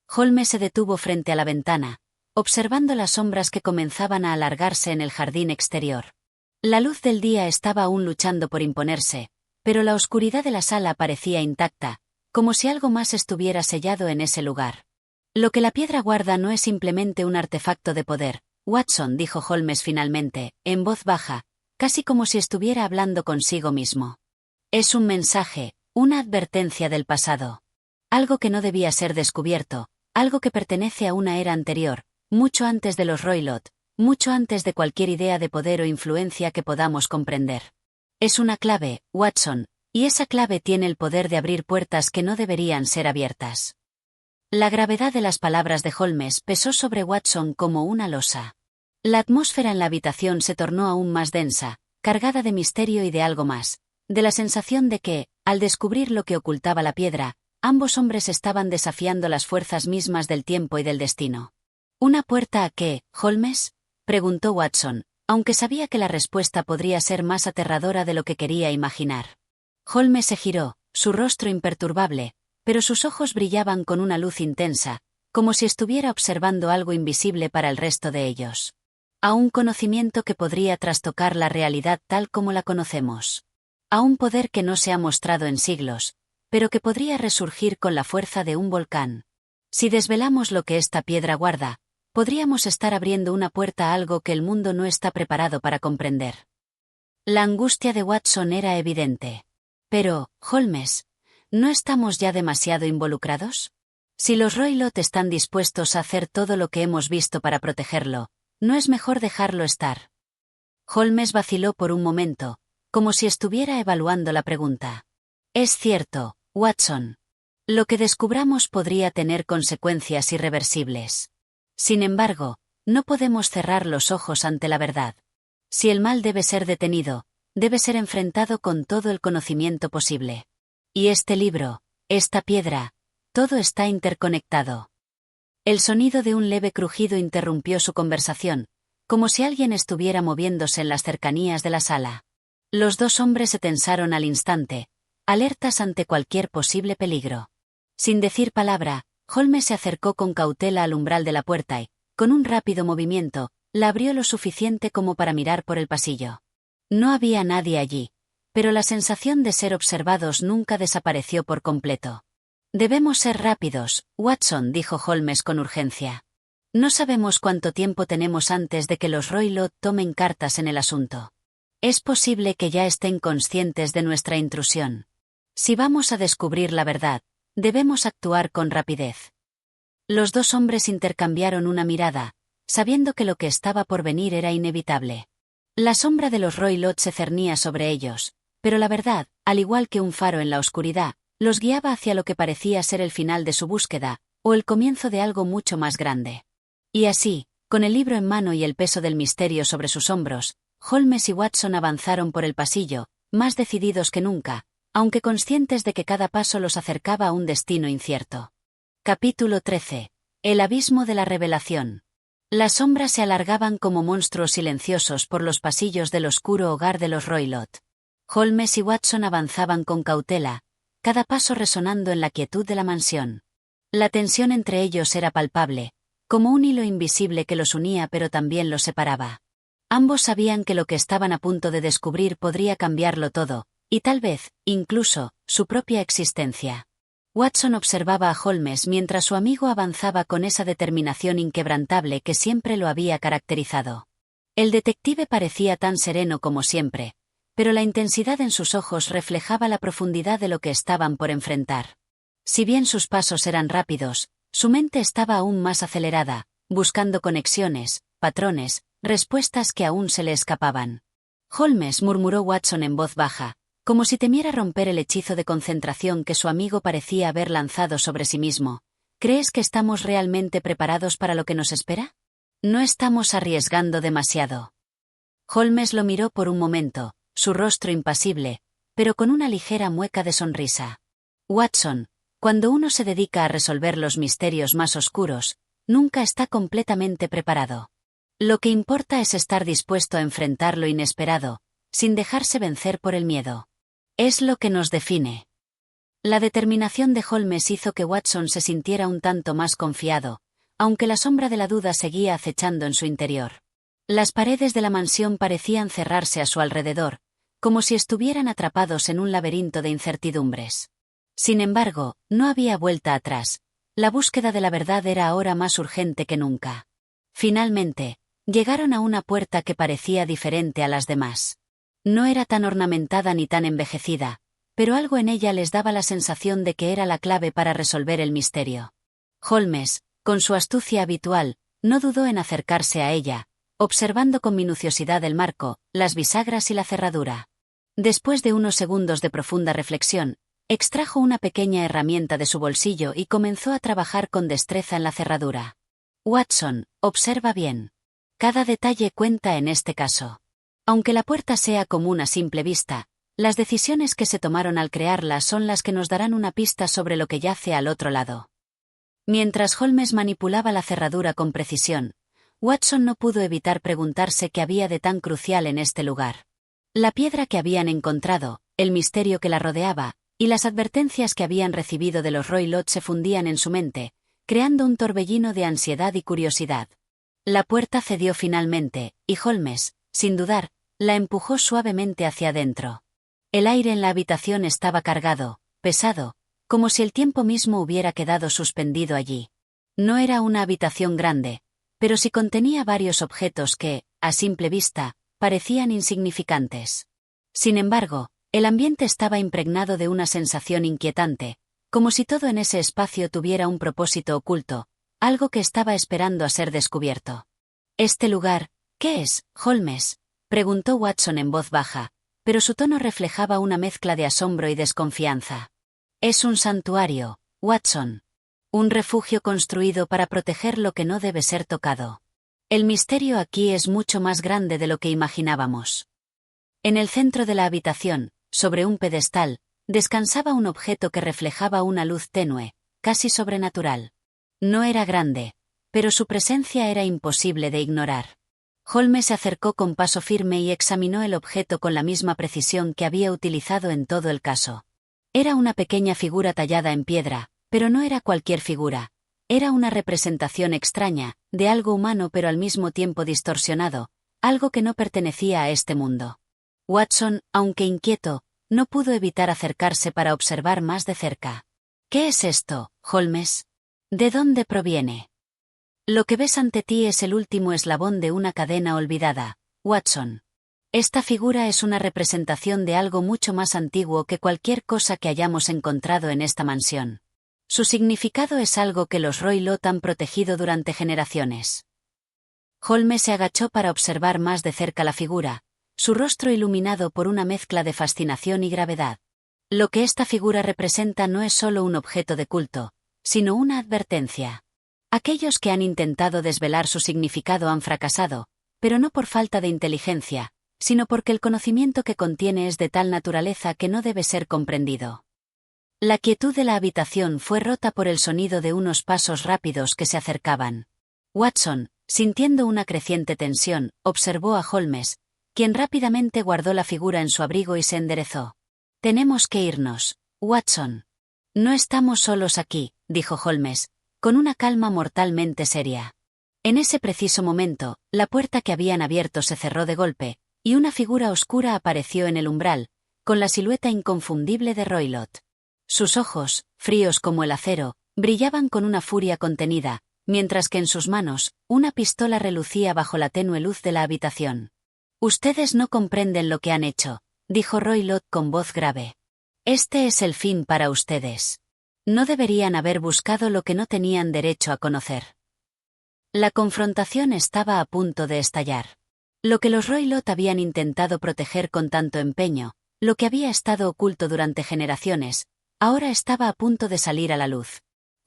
Holmes se detuvo frente a la ventana, observando las sombras que comenzaban a alargarse en el jardín exterior. La luz del día estaba aún luchando por imponerse, pero la oscuridad de la sala parecía intacta, como si algo más estuviera sellado en ese lugar. Lo que la piedra guarda no es simplemente un artefacto de poder, Watson, dijo Holmes finalmente, en voz baja, casi como si estuviera hablando consigo mismo. Es un mensaje, una advertencia del pasado. Algo que no debía ser descubierto, algo que pertenece a una era anterior, mucho antes de los Roylott, mucho antes de cualquier idea de poder o influencia que podamos comprender. Es una clave, Watson, y esa clave tiene el poder de abrir puertas que no deberían ser abiertas. La gravedad de las palabras de Holmes pesó sobre Watson como una losa. La atmósfera en la habitación se tornó aún más densa, cargada de misterio y de algo más, de la sensación de que, al descubrir lo que ocultaba la piedra, ambos hombres estaban desafiando las fuerzas mismas del tiempo y del destino. ¿Una puerta a qué, Holmes?, preguntó Watson, aunque sabía que la respuesta podría ser más aterradora de lo que quería imaginar. Holmes se giró, su rostro imperturbable, pero sus ojos brillaban con una luz intensa, como si estuviera observando algo invisible para el resto de ellos. A un conocimiento que podría trastocar la realidad tal como la conocemos. A un poder que no se ha mostrado en siglos, pero que podría resurgir con la fuerza de un volcán. Si desvelamos lo que esta piedra guarda, podríamos estar abriendo una puerta a algo que el mundo no está preparado para comprender. La angustia de Watson era evidente. Pero, Holmes, ¿no estamos ya demasiado involucrados? Si los Roylott están dispuestos a hacer todo lo que hemos visto para protegerlo, ¿no es mejor dejarlo estar? Holmes vaciló por un momento, como si estuviera evaluando la pregunta. Es cierto, Watson. Lo que descubramos podría tener consecuencias irreversibles. Sin embargo, no podemos cerrar los ojos ante la verdad. Si el mal debe ser detenido, debe ser enfrentado con todo el conocimiento posible. Y este libro, esta piedra, todo está interconectado. El sonido de un leve crujido interrumpió su conversación, como si alguien estuviera moviéndose en las cercanías de la sala. Los dos hombres se tensaron al instante, alertas ante cualquier posible peligro. Sin decir palabra, Holmes se acercó con cautela al umbral de la puerta y, con un rápido movimiento, la abrió lo suficiente como para mirar por el pasillo. No había nadie allí, pero la sensación de ser observados nunca desapareció por completo. Debemos ser rápidos, Watson, dijo Holmes con urgencia. No sabemos cuánto tiempo tenemos antes de que los Roylott tomen cartas en el asunto. Es posible que ya estén conscientes de nuestra intrusión. Si vamos a descubrir la verdad, debemos actuar con rapidez. Los dos hombres intercambiaron una mirada, sabiendo que lo que estaba por venir era inevitable. La sombra de los Roylott se cernía sobre ellos, pero la verdad, al igual que un faro en la oscuridad, los guiaba hacia lo que parecía ser el final de su búsqueda, o el comienzo de algo mucho más grande. Y así, con el libro en mano y el peso del misterio sobre sus hombros, Holmes y Watson avanzaron por el pasillo, más decididos que nunca, aunque conscientes de que cada paso los acercaba a un destino incierto. Capítulo 13. El abismo de la revelación. Las sombras se alargaban como monstruos silenciosos por los pasillos del oscuro hogar de los Roylott. Holmes y Watson avanzaban con cautela, cada paso resonando en la quietud de la mansión. La tensión entre ellos era palpable, como un hilo invisible que los unía pero también los separaba. Ambos sabían que lo que estaban a punto de descubrir podría cambiarlo todo, y tal vez, incluso, su propia existencia. Watson observaba a Holmes mientras su amigo avanzaba con esa determinación inquebrantable que siempre lo había caracterizado. El detective parecía tan sereno como siempre, pero la intensidad en sus ojos reflejaba la profundidad de lo que estaban por enfrentar. Si bien sus pasos eran rápidos, su mente estaba aún más acelerada, buscando conexiones, patrones, respuestas que aún se le escapaban. Holmes, murmuró Watson en voz baja, como si temiera romper el hechizo de concentración que su amigo parecía haber lanzado sobre sí mismo. ¿Crees que estamos realmente preparados para lo que nos espera? No estamos arriesgando demasiado. Holmes lo miró por un momento, su rostro impasible, pero con una ligera mueca de sonrisa. Watson, cuando uno se dedica a resolver los misterios más oscuros, nunca está completamente preparado. Lo que importa es estar dispuesto a enfrentar lo inesperado, sin dejarse vencer por el miedo. Es lo que nos define. La determinación de Holmes hizo que Watson se sintiera un tanto más confiado, aunque la sombra de la duda seguía acechando en su interior. Las paredes de la mansión parecían cerrarse a su alrededor, como si estuvieran atrapados en un laberinto de incertidumbres. Sin embargo, no había vuelta atrás. La búsqueda de la verdad era ahora más urgente que nunca. Finalmente, llegaron a una puerta que parecía diferente a las demás. No era tan ornamentada ni tan envejecida, pero algo en ella les daba la sensación de que era la clave para resolver el misterio. Holmes, con su astucia habitual, no dudó en acercarse a ella, observando con minuciosidad el marco, las bisagras y la cerradura. Después de unos segundos de profunda reflexión, extrajo una pequeña herramienta de su bolsillo y comenzó a trabajar con destreza en la cerradura. Watson, observa bien. Cada detalle cuenta en este caso. Aunque la puerta sea común a simple vista, las decisiones que se tomaron al crearla son las que nos darán una pista sobre lo que yace al otro lado. Mientras Holmes manipulaba la cerradura con precisión, Watson no pudo evitar preguntarse qué había de tan crucial en este lugar. La piedra que habían encontrado, el misterio que la rodeaba, y las advertencias que habían recibido de los Roylott se fundían en su mente, creando un torbellino de ansiedad y curiosidad. La puerta cedió finalmente, y Holmes, sin dudar, la empujó suavemente hacia adentro. El aire en la habitación estaba cargado, pesado, como si el tiempo mismo hubiera quedado suspendido allí. No era una habitación grande, pero sí contenía varios objetos que, a simple vista, parecían insignificantes. Sin embargo, el ambiente estaba impregnado de una sensación inquietante, como si todo en ese espacio tuviera un propósito oculto, algo que estaba esperando a ser descubierto. «¿Este lugar, qué es, Holmes?», preguntó Watson en voz baja, pero su tono reflejaba una mezcla de asombro y desconfianza. «Es un santuario, Watson. Un refugio construido para proteger lo que no debe ser tocado. El misterio aquí es mucho más grande de lo que imaginábamos». En el centro de la habitación, sobre un pedestal, descansaba un objeto que reflejaba una luz tenue, casi sobrenatural. No era grande, pero su presencia era imposible de ignorar. Holmes se acercó con paso firme y examinó el objeto con la misma precisión que había utilizado en todo el caso. Era una pequeña figura tallada en piedra, pero no era cualquier figura. Era una representación extraña, de algo humano pero al mismo tiempo distorsionado, algo que no pertenecía a este mundo. Watson, aunque inquieto, no pudo evitar acercarse para observar más de cerca. «¿Qué es esto, Holmes? ¿De dónde proviene?» «Lo que ves ante ti es el último eslabón de una cadena olvidada, Watson. Esta figura es una representación de algo mucho más antiguo que cualquier cosa que hayamos encontrado en esta mansión. Su significado es algo que los Roylott han protegido durante generaciones». Holmes se agachó para observar más de cerca la figura, su rostro iluminado por una mezcla de fascinación y gravedad. Lo que esta figura representa no es solo un objeto de culto, sino una advertencia. Aquellos que han intentado desvelar su significado han fracasado, pero no por falta de inteligencia, sino porque el conocimiento que contiene es de tal naturaleza que no debe ser comprendido. La quietud de la habitación fue rota por el sonido de unos pasos rápidos que se acercaban. Watson, sintiendo una creciente tensión, observó a Holmes, quien rápidamente guardó la figura en su abrigo y se enderezó. «Tenemos que irnos, Watson». «No estamos solos aquí», dijo Holmes, con una calma mortalmente seria. En ese preciso momento, la puerta que habían abierto se cerró de golpe, y una figura oscura apareció en el umbral, con la silueta inconfundible de Roylott. Sus ojos, fríos como el acero, brillaban con una furia contenida, mientras que en sus manos, una pistola relucía bajo la tenue luz de la habitación. «Ustedes no comprenden lo que han hecho», dijo Roylott con voz grave. «Este es el fin para ustedes. No deberían haber buscado lo que no tenían derecho a conocer». La confrontación estaba a punto de estallar. Lo que los Roylott habían intentado proteger con tanto empeño, lo que había estado oculto durante generaciones, ahora estaba a punto de salir a la luz.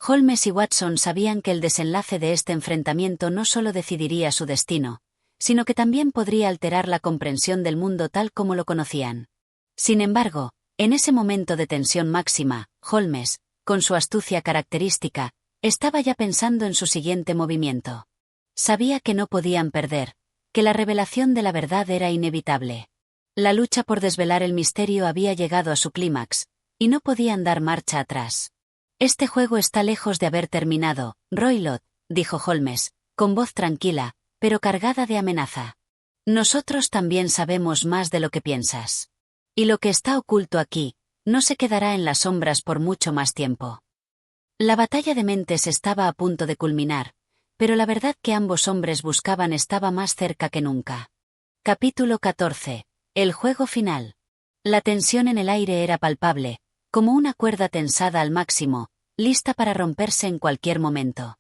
Holmes y Watson sabían que el desenlace de este enfrentamiento no solo decidiría su destino, sino que también podría alterar la comprensión del mundo tal como lo conocían. Sin embargo, en ese momento de tensión máxima, Holmes, con su astucia característica, estaba ya pensando en su siguiente movimiento. Sabía que no podían perder, que la revelación de la verdad era inevitable. La lucha por desvelar el misterio había llegado a su clímax, y no podían dar marcha atrás. «Este juego está lejos de haber terminado, Roylott», dijo Holmes, con voz tranquila, pero cargada de amenaza. «Nosotros también sabemos más de lo que piensas. Y lo que está oculto aquí, no se quedará en las sombras por mucho más tiempo». La batalla de mentes estaba a punto de culminar, pero la verdad que ambos hombres buscaban estaba más cerca que nunca. Capítulo 14. El juego final. La tensión en el aire era palpable, como una cuerda tensada al máximo, lista para romperse en cualquier momento.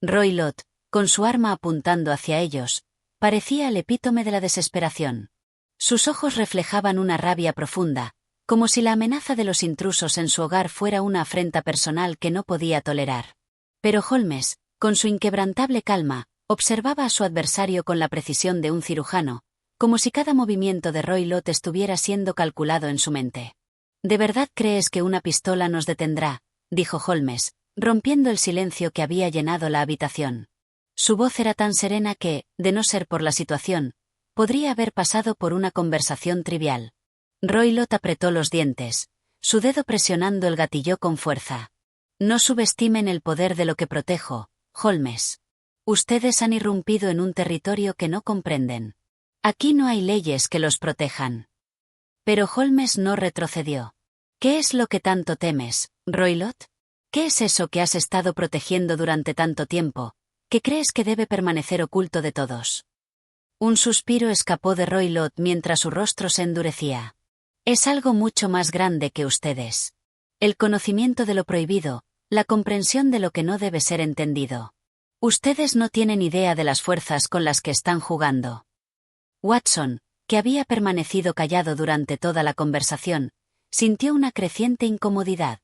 Roylott, con su arma apuntando hacia ellos, parecía el epítome de la desesperación. Sus ojos reflejaban una rabia profunda, como si la amenaza de los intrusos en su hogar fuera una afrenta personal que no podía tolerar. Pero Holmes, con su inquebrantable calma, observaba a su adversario con la precisión de un cirujano, como si cada movimiento de Roylott estuviera siendo calculado en su mente. «¿De verdad crees que una pistola nos detendrá?», dijo Holmes, rompiendo el silencio que había llenado la habitación. Su voz era tan serena que, de no ser por la situación, podría haber pasado por una conversación trivial. Roylott apretó los dientes, su dedo presionando el gatillo con fuerza. «No subestimen el poder de lo que protejo, Holmes. Ustedes han irrumpido en un territorio que no comprenden. Aquí no hay leyes que los protejan». Pero Holmes no retrocedió. «¿Qué es lo que tanto temes, Roylott? ¿Qué es eso que has estado protegiendo durante tanto tiempo, que crees que debe permanecer oculto de todos?» Un suspiro escapó de Roylott mientras su rostro se endurecía. «Es algo mucho más grande que ustedes. El conocimiento de lo prohibido, la comprensión de lo que no debe ser entendido. Ustedes no tienen idea de las fuerzas con las que están jugando». Watson, que había permanecido callado durante toda la conversación, sintió una creciente incomodidad.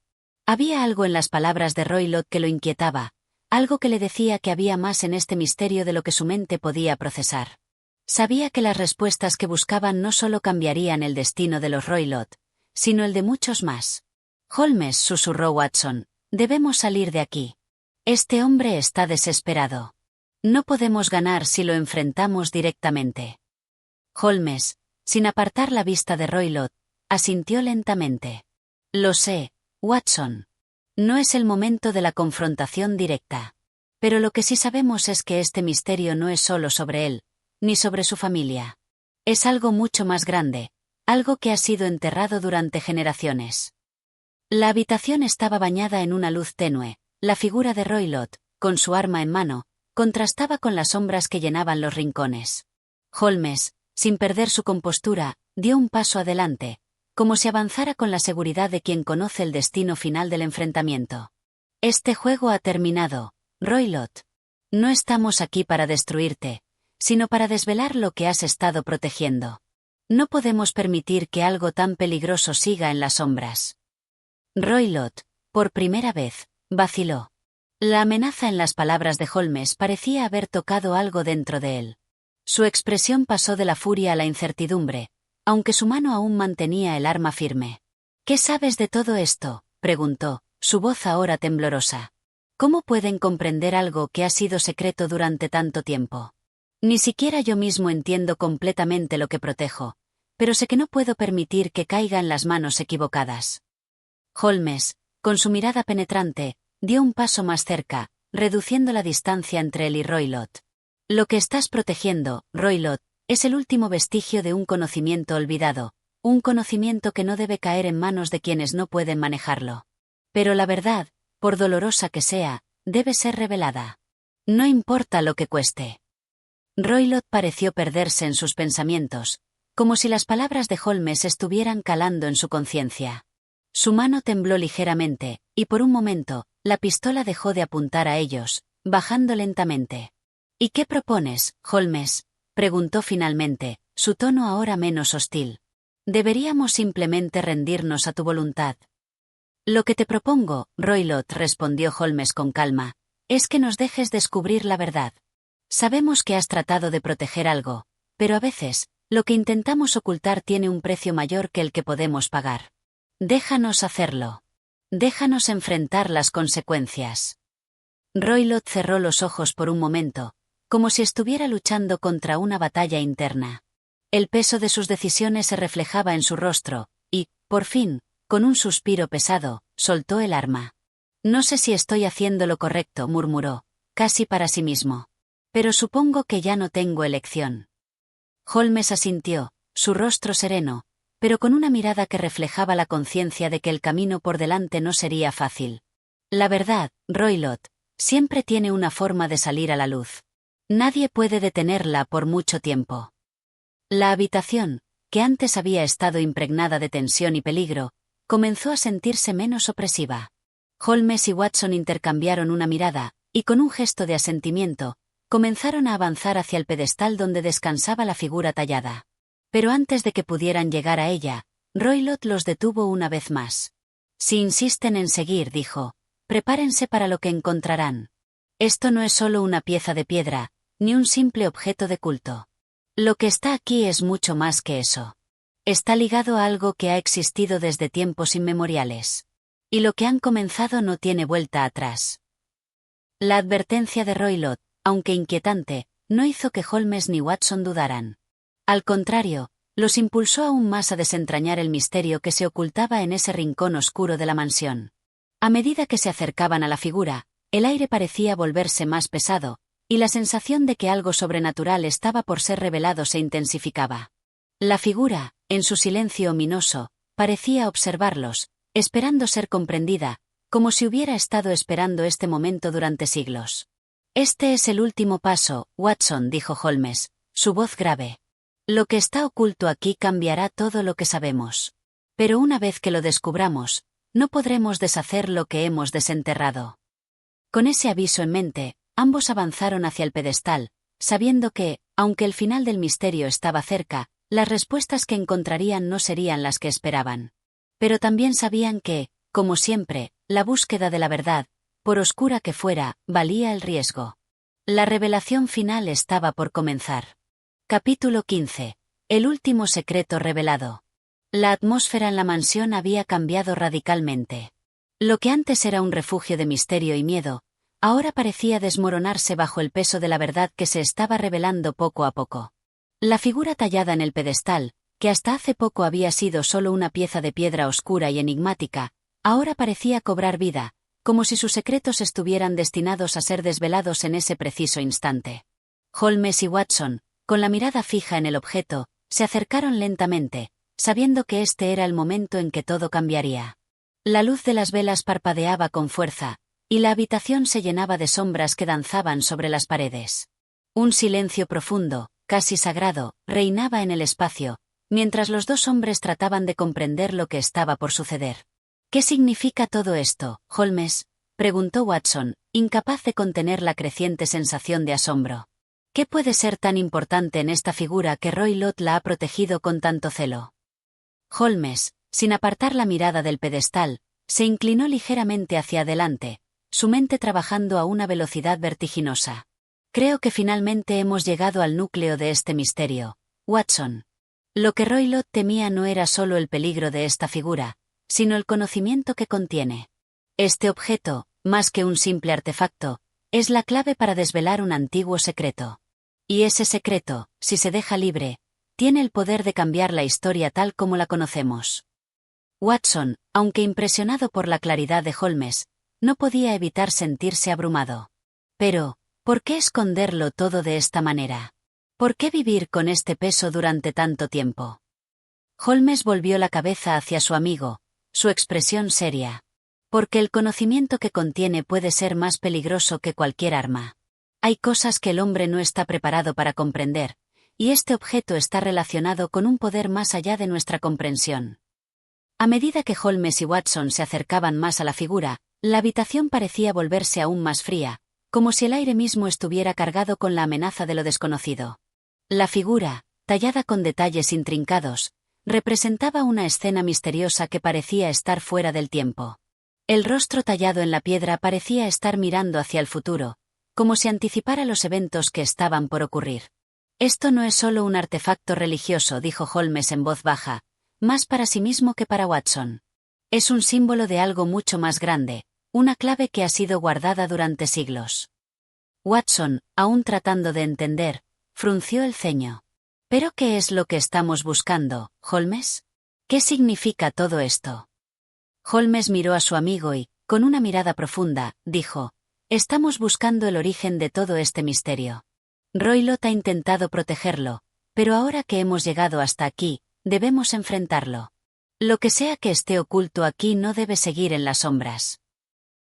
Había algo en las palabras de Roylott que lo inquietaba, algo que le decía que había más en este misterio de lo que su mente podía procesar. Sabía que las respuestas que buscaban no solo cambiarían el destino de los Roylott, sino el de muchos más. «Holmes», susurró Watson, «debemos salir de aquí. Este hombre está desesperado. No podemos ganar si lo enfrentamos directamente». Holmes, sin apartar la vista de Roylott, asintió lentamente. «Lo sé, Watson. No es el momento de la confrontación directa. Pero lo que sí sabemos es que este misterio no es solo sobre él, ni sobre su familia. Es algo mucho más grande, algo que ha sido enterrado durante generaciones». La habitación estaba bañada en una luz tenue, la figura de Roylott, con su arma en mano, contrastaba con las sombras que llenaban los rincones. Holmes, sin perder su compostura, dio un paso adelante, como si avanzara con la seguridad de quien conoce el destino final del enfrentamiento. «Este juego ha terminado, Roylott. No estamos aquí para destruirte, sino para desvelar lo que has estado protegiendo. No podemos permitir que algo tan peligroso siga en las sombras». Roylott, por primera vez, vaciló. La amenaza en las palabras de Holmes parecía haber tocado algo dentro de él. Su expresión pasó de la furia a la incertidumbre, aunque su mano aún mantenía el arma firme. «¿Qué sabes de todo esto?», preguntó, su voz ahora temblorosa. «¿Cómo pueden comprender algo que ha sido secreto durante tanto tiempo? Ni siquiera yo mismo entiendo completamente lo que protejo, pero sé que no puedo permitir que caiga en las manos equivocadas». Holmes, con su mirada penetrante, dio un paso más cerca, reduciendo la distancia entre él y Roylott. Lo que estás protegiendo, Roylott, es el último vestigio de un conocimiento olvidado, un conocimiento que no debe caer en manos de quienes no pueden manejarlo. Pero la verdad, por dolorosa que sea, debe ser revelada. No importa lo que cueste. Roylott pareció perderse en sus pensamientos, como si las palabras de Holmes estuvieran calando en su conciencia. Su mano tembló ligeramente, y por un momento, la pistola dejó de apuntar a ellos, bajando lentamente. ¿Y qué propones, Holmes?, preguntó finalmente, su tono ahora menos hostil. ¿Deberíamos simplemente rendirnos a tu voluntad? Lo que te propongo, Roylott, respondió Holmes con calma, es que nos dejes descubrir la verdad. Sabemos que has tratado de proteger algo, pero a veces, lo que intentamos ocultar tiene un precio mayor que el que podemos pagar. Déjanos hacerlo. Déjanos enfrentar las consecuencias. Roylott cerró los ojos por un momento, como si estuviera luchando contra una batalla interna. El peso de sus decisiones se reflejaba en su rostro, y, por fin, con un suspiro pesado, soltó el arma. No sé si estoy haciendo lo correcto, murmuró, casi para sí mismo. Pero supongo que ya no tengo elección. Holmes asintió, su rostro sereno, pero con una mirada que reflejaba la conciencia de que el camino por delante no sería fácil. La verdad, Roylott, siempre tiene una forma de salir a la luz. Nadie puede detenerla por mucho tiempo. La habitación, que antes había estado impregnada de tensión y peligro, comenzó a sentirse menos opresiva. Holmes y Watson intercambiaron una mirada, y con un gesto de asentimiento, comenzaron a avanzar hacia el pedestal donde descansaba la figura tallada. Pero antes de que pudieran llegar a ella, Roylott los detuvo una vez más. Si insisten en seguir, dijo, prepárense para lo que encontrarán. Esto no es solo una pieza de piedra, ni un simple objeto de culto. Lo que está aquí es mucho más que eso. Está ligado a algo que ha existido desde tiempos inmemoriales. Y lo que han comenzado no tiene vuelta atrás. La advertencia de Roylott, aunque inquietante, no hizo que Holmes ni Watson dudaran. Al contrario, los impulsó aún más a desentrañar el misterio que se ocultaba en ese rincón oscuro de la mansión. A medida que se acercaban a la figura, el aire parecía volverse más pesado, y la sensación de que algo sobrenatural estaba por ser revelado se intensificaba. La figura, en su silencio ominoso, parecía observarlos, esperando ser comprendida, como si hubiera estado esperando este momento durante siglos. Este es el último paso, Watson, dijo Holmes, su voz grave. Lo que está oculto aquí cambiará todo lo que sabemos. Pero una vez que lo descubramos, no podremos deshacer lo que hemos desenterrado. Con ese aviso en mente, ambos avanzaron hacia el pedestal, sabiendo que, aunque el final del misterio estaba cerca, las respuestas que encontrarían no serían las que esperaban. Pero también sabían que, como siempre, la búsqueda de la verdad, por oscura que fuera, valía el riesgo. La revelación final estaba por comenzar. Capítulo 15. El último secreto revelado. La atmósfera en la mansión había cambiado radicalmente. Lo que antes era un refugio de misterio y miedo, ahora parecía desmoronarse bajo el peso de la verdad que se estaba revelando poco a poco. La figura tallada en el pedestal, que hasta hace poco había sido solo una pieza de piedra oscura y enigmática, ahora parecía cobrar vida, como si sus secretos estuvieran destinados a ser desvelados en ese preciso instante. Holmes y Watson, con la mirada fija en el objeto, se acercaron lentamente, sabiendo que este era el momento en que todo cambiaría. La luz de las velas parpadeaba con fuerza, y la habitación se llenaba de sombras que danzaban sobre las paredes. Un silencio profundo, casi sagrado, reinaba en el espacio, mientras los dos hombres trataban de comprender lo que estaba por suceder. ¿Qué significa todo esto, Holmes?, preguntó Watson, incapaz de contener la creciente sensación de asombro. ¿Qué puede ser tan importante en esta figura que Roylott la ha protegido con tanto celo? Holmes, sin apartar la mirada del pedestal, se inclinó ligeramente hacia adelante, su mente trabajando a una velocidad vertiginosa. Creo que finalmente hemos llegado al núcleo de este misterio, Watson. Lo que Roylott temía no era solo el peligro de esta figura, sino el conocimiento que contiene. Este objeto, más que un simple artefacto, es la clave para desvelar un antiguo secreto. Y ese secreto, si se deja libre, tiene el poder de cambiar la historia tal como la conocemos. Watson, aunque impresionado por la claridad de Holmes, no podía evitar sentirse abrumado. Pero, ¿Por qué esconderlo todo de esta manera? ¿Por qué vivir con este peso durante tanto tiempo? Holmes volvió la cabeza hacia su amigo, su expresión seria. Porque el conocimiento que contiene puede ser más peligroso que cualquier arma. Hay cosas que el hombre no está preparado para comprender, y este objeto está relacionado con un poder más allá de nuestra comprensión. A medida que Holmes y Watson se acercaban más a la figura, la habitación parecía volverse aún más fría, como si el aire mismo estuviera cargado con la amenaza de lo desconocido. La figura, tallada con detalles intrincados, representaba una escena misteriosa que parecía estar fuera del tiempo. El rostro tallado en la piedra parecía estar mirando hacia el futuro, como si anticipara los eventos que estaban por ocurrir. Esto no es solo un artefacto religioso, dijo Holmes en voz baja, más para sí mismo que para Watson. Es un símbolo de algo mucho más grande, una clave que ha sido guardada durante siglos. Watson, aún tratando de entender, frunció el ceño. ¿Pero qué es lo que estamos buscando, Holmes? ¿Qué significa todo esto? Holmes miró a su amigo y, con una mirada profunda, dijo: «Estamos buscando el origen de todo este misterio. Roylott ha intentado protegerlo, pero ahora que hemos llegado hasta aquí, debemos enfrentarlo. Lo que sea que esté oculto aquí no debe seguir en las sombras».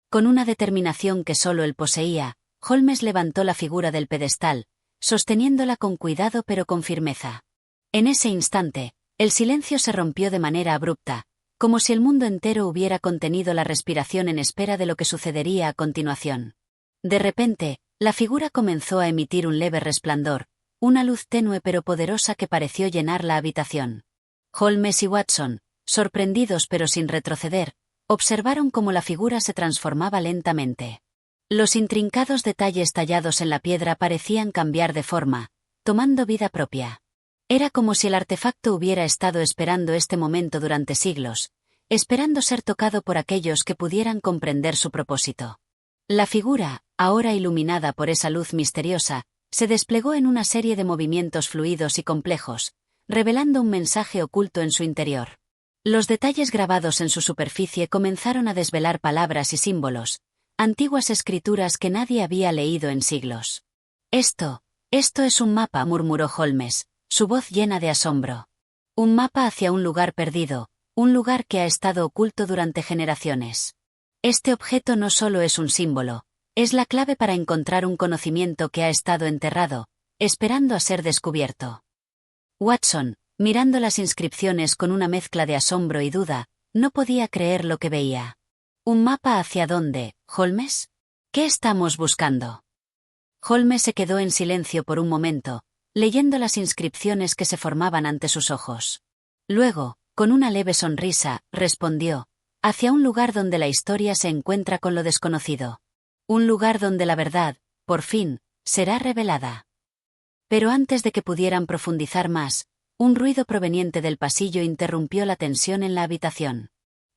Con una determinación que solo él poseía, Holmes levantó la figura del pedestal, sosteniéndola con cuidado pero con firmeza. En ese instante, el silencio se rompió de manera abrupta, como si el mundo entero hubiera contenido la respiración en espera de lo que sucedería a continuación. De repente, la figura comenzó a emitir un leve resplandor, una luz tenue pero poderosa que pareció llenar la habitación. Holmes y Watson, sorprendidos pero sin retroceder, observaron cómo la figura se transformaba lentamente. Los intrincados detalles tallados en la piedra parecían cambiar de forma, tomando vida propia. Era como si el artefacto hubiera estado esperando este momento durante siglos, esperando ser tocado por aquellos que pudieran comprender su propósito. La figura, ahora iluminada por esa luz misteriosa, se desplegó en una serie de movimientos fluidos y complejos, revelando un mensaje oculto en su interior. Los detalles grabados en su superficie comenzaron a desvelar palabras y símbolos, antiguas escrituras que nadie había leído en siglos. Esto es un mapa», murmuró Holmes, su voz llena de asombro. «Un mapa hacia un lugar perdido, un lugar que ha estado oculto durante generaciones. Este objeto no solo es un símbolo, es la clave para encontrar un conocimiento que ha estado enterrado, esperando a ser descubierto». Watson, mirando las inscripciones con una mezcla de asombro y duda, no podía creer lo que veía. «¿Un mapa hacia dónde, Holmes? ¿Qué estamos buscando?» Holmes se quedó en silencio por un momento, leyendo las inscripciones que se formaban ante sus ojos. Luego, con una leve sonrisa, respondió: «Hacia un lugar donde la historia se encuentra con lo desconocido. Un lugar donde la verdad, por fin, será revelada». Pero antes de que pudieran profundizar más, un ruido proveniente del pasillo interrumpió la tensión en la habitación.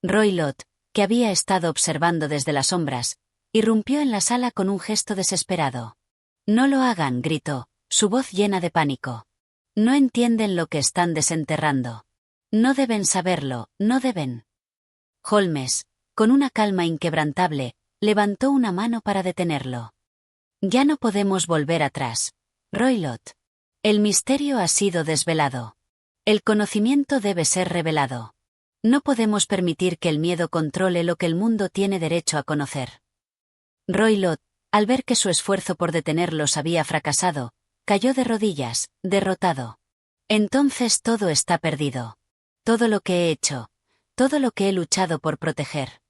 Roylott, que había estado observando desde las sombras, irrumpió en la sala con un gesto desesperado. «No lo hagan», gritó, su voz llena de pánico. «No entienden lo que están desenterrando. No deben saberlo, no deben». Holmes, con una calma inquebrantable, levantó una mano para detenerlo. «Ya no podemos volver atrás, Roylott. El misterio ha sido desvelado. El conocimiento debe ser revelado. No podemos permitir que el miedo controle lo que el mundo tiene derecho a conocer». Roylott, al ver que su esfuerzo por detenerlos había fracasado, cayó de rodillas, derrotado. «Entonces todo está perdido. Todo lo que he hecho, todo lo que he luchado por proteger».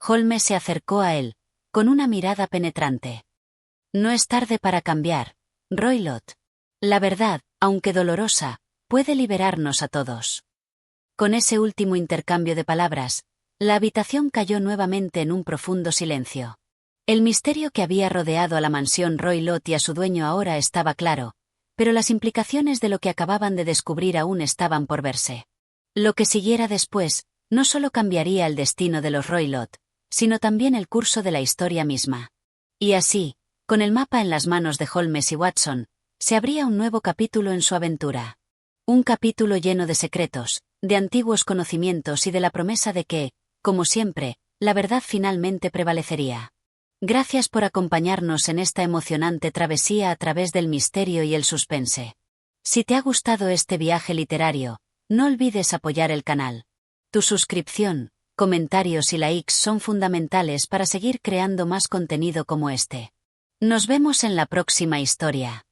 Holmes se acercó a él, con una mirada penetrante. «No es tarde para cambiar, Roylott. La verdad, aunque dolorosa, puede liberarnos a todos». Con ese último intercambio de palabras, la habitación cayó nuevamente en un profundo silencio. El misterio que había rodeado a la mansión Roylott y a su dueño ahora estaba claro, pero las implicaciones de lo que acababan de descubrir aún estaban por verse. Lo que siguiera después, no solo cambiaría el destino de los Roylott, sino también el curso de la historia misma. Y así, con el mapa en las manos de Holmes y Watson, se abría un nuevo capítulo en su aventura. Un capítulo lleno de secretos, de antiguos conocimientos y de la promesa de que, como siempre, la verdad finalmente prevalecería. Gracias por acompañarnos en esta emocionante travesía a través del misterio y el suspense. Si te ha gustado este viaje literario, no olvides apoyar el canal. Tu suscripción, comentarios y likes son fundamentales para seguir creando más contenido como este. Nos vemos en la próxima historia.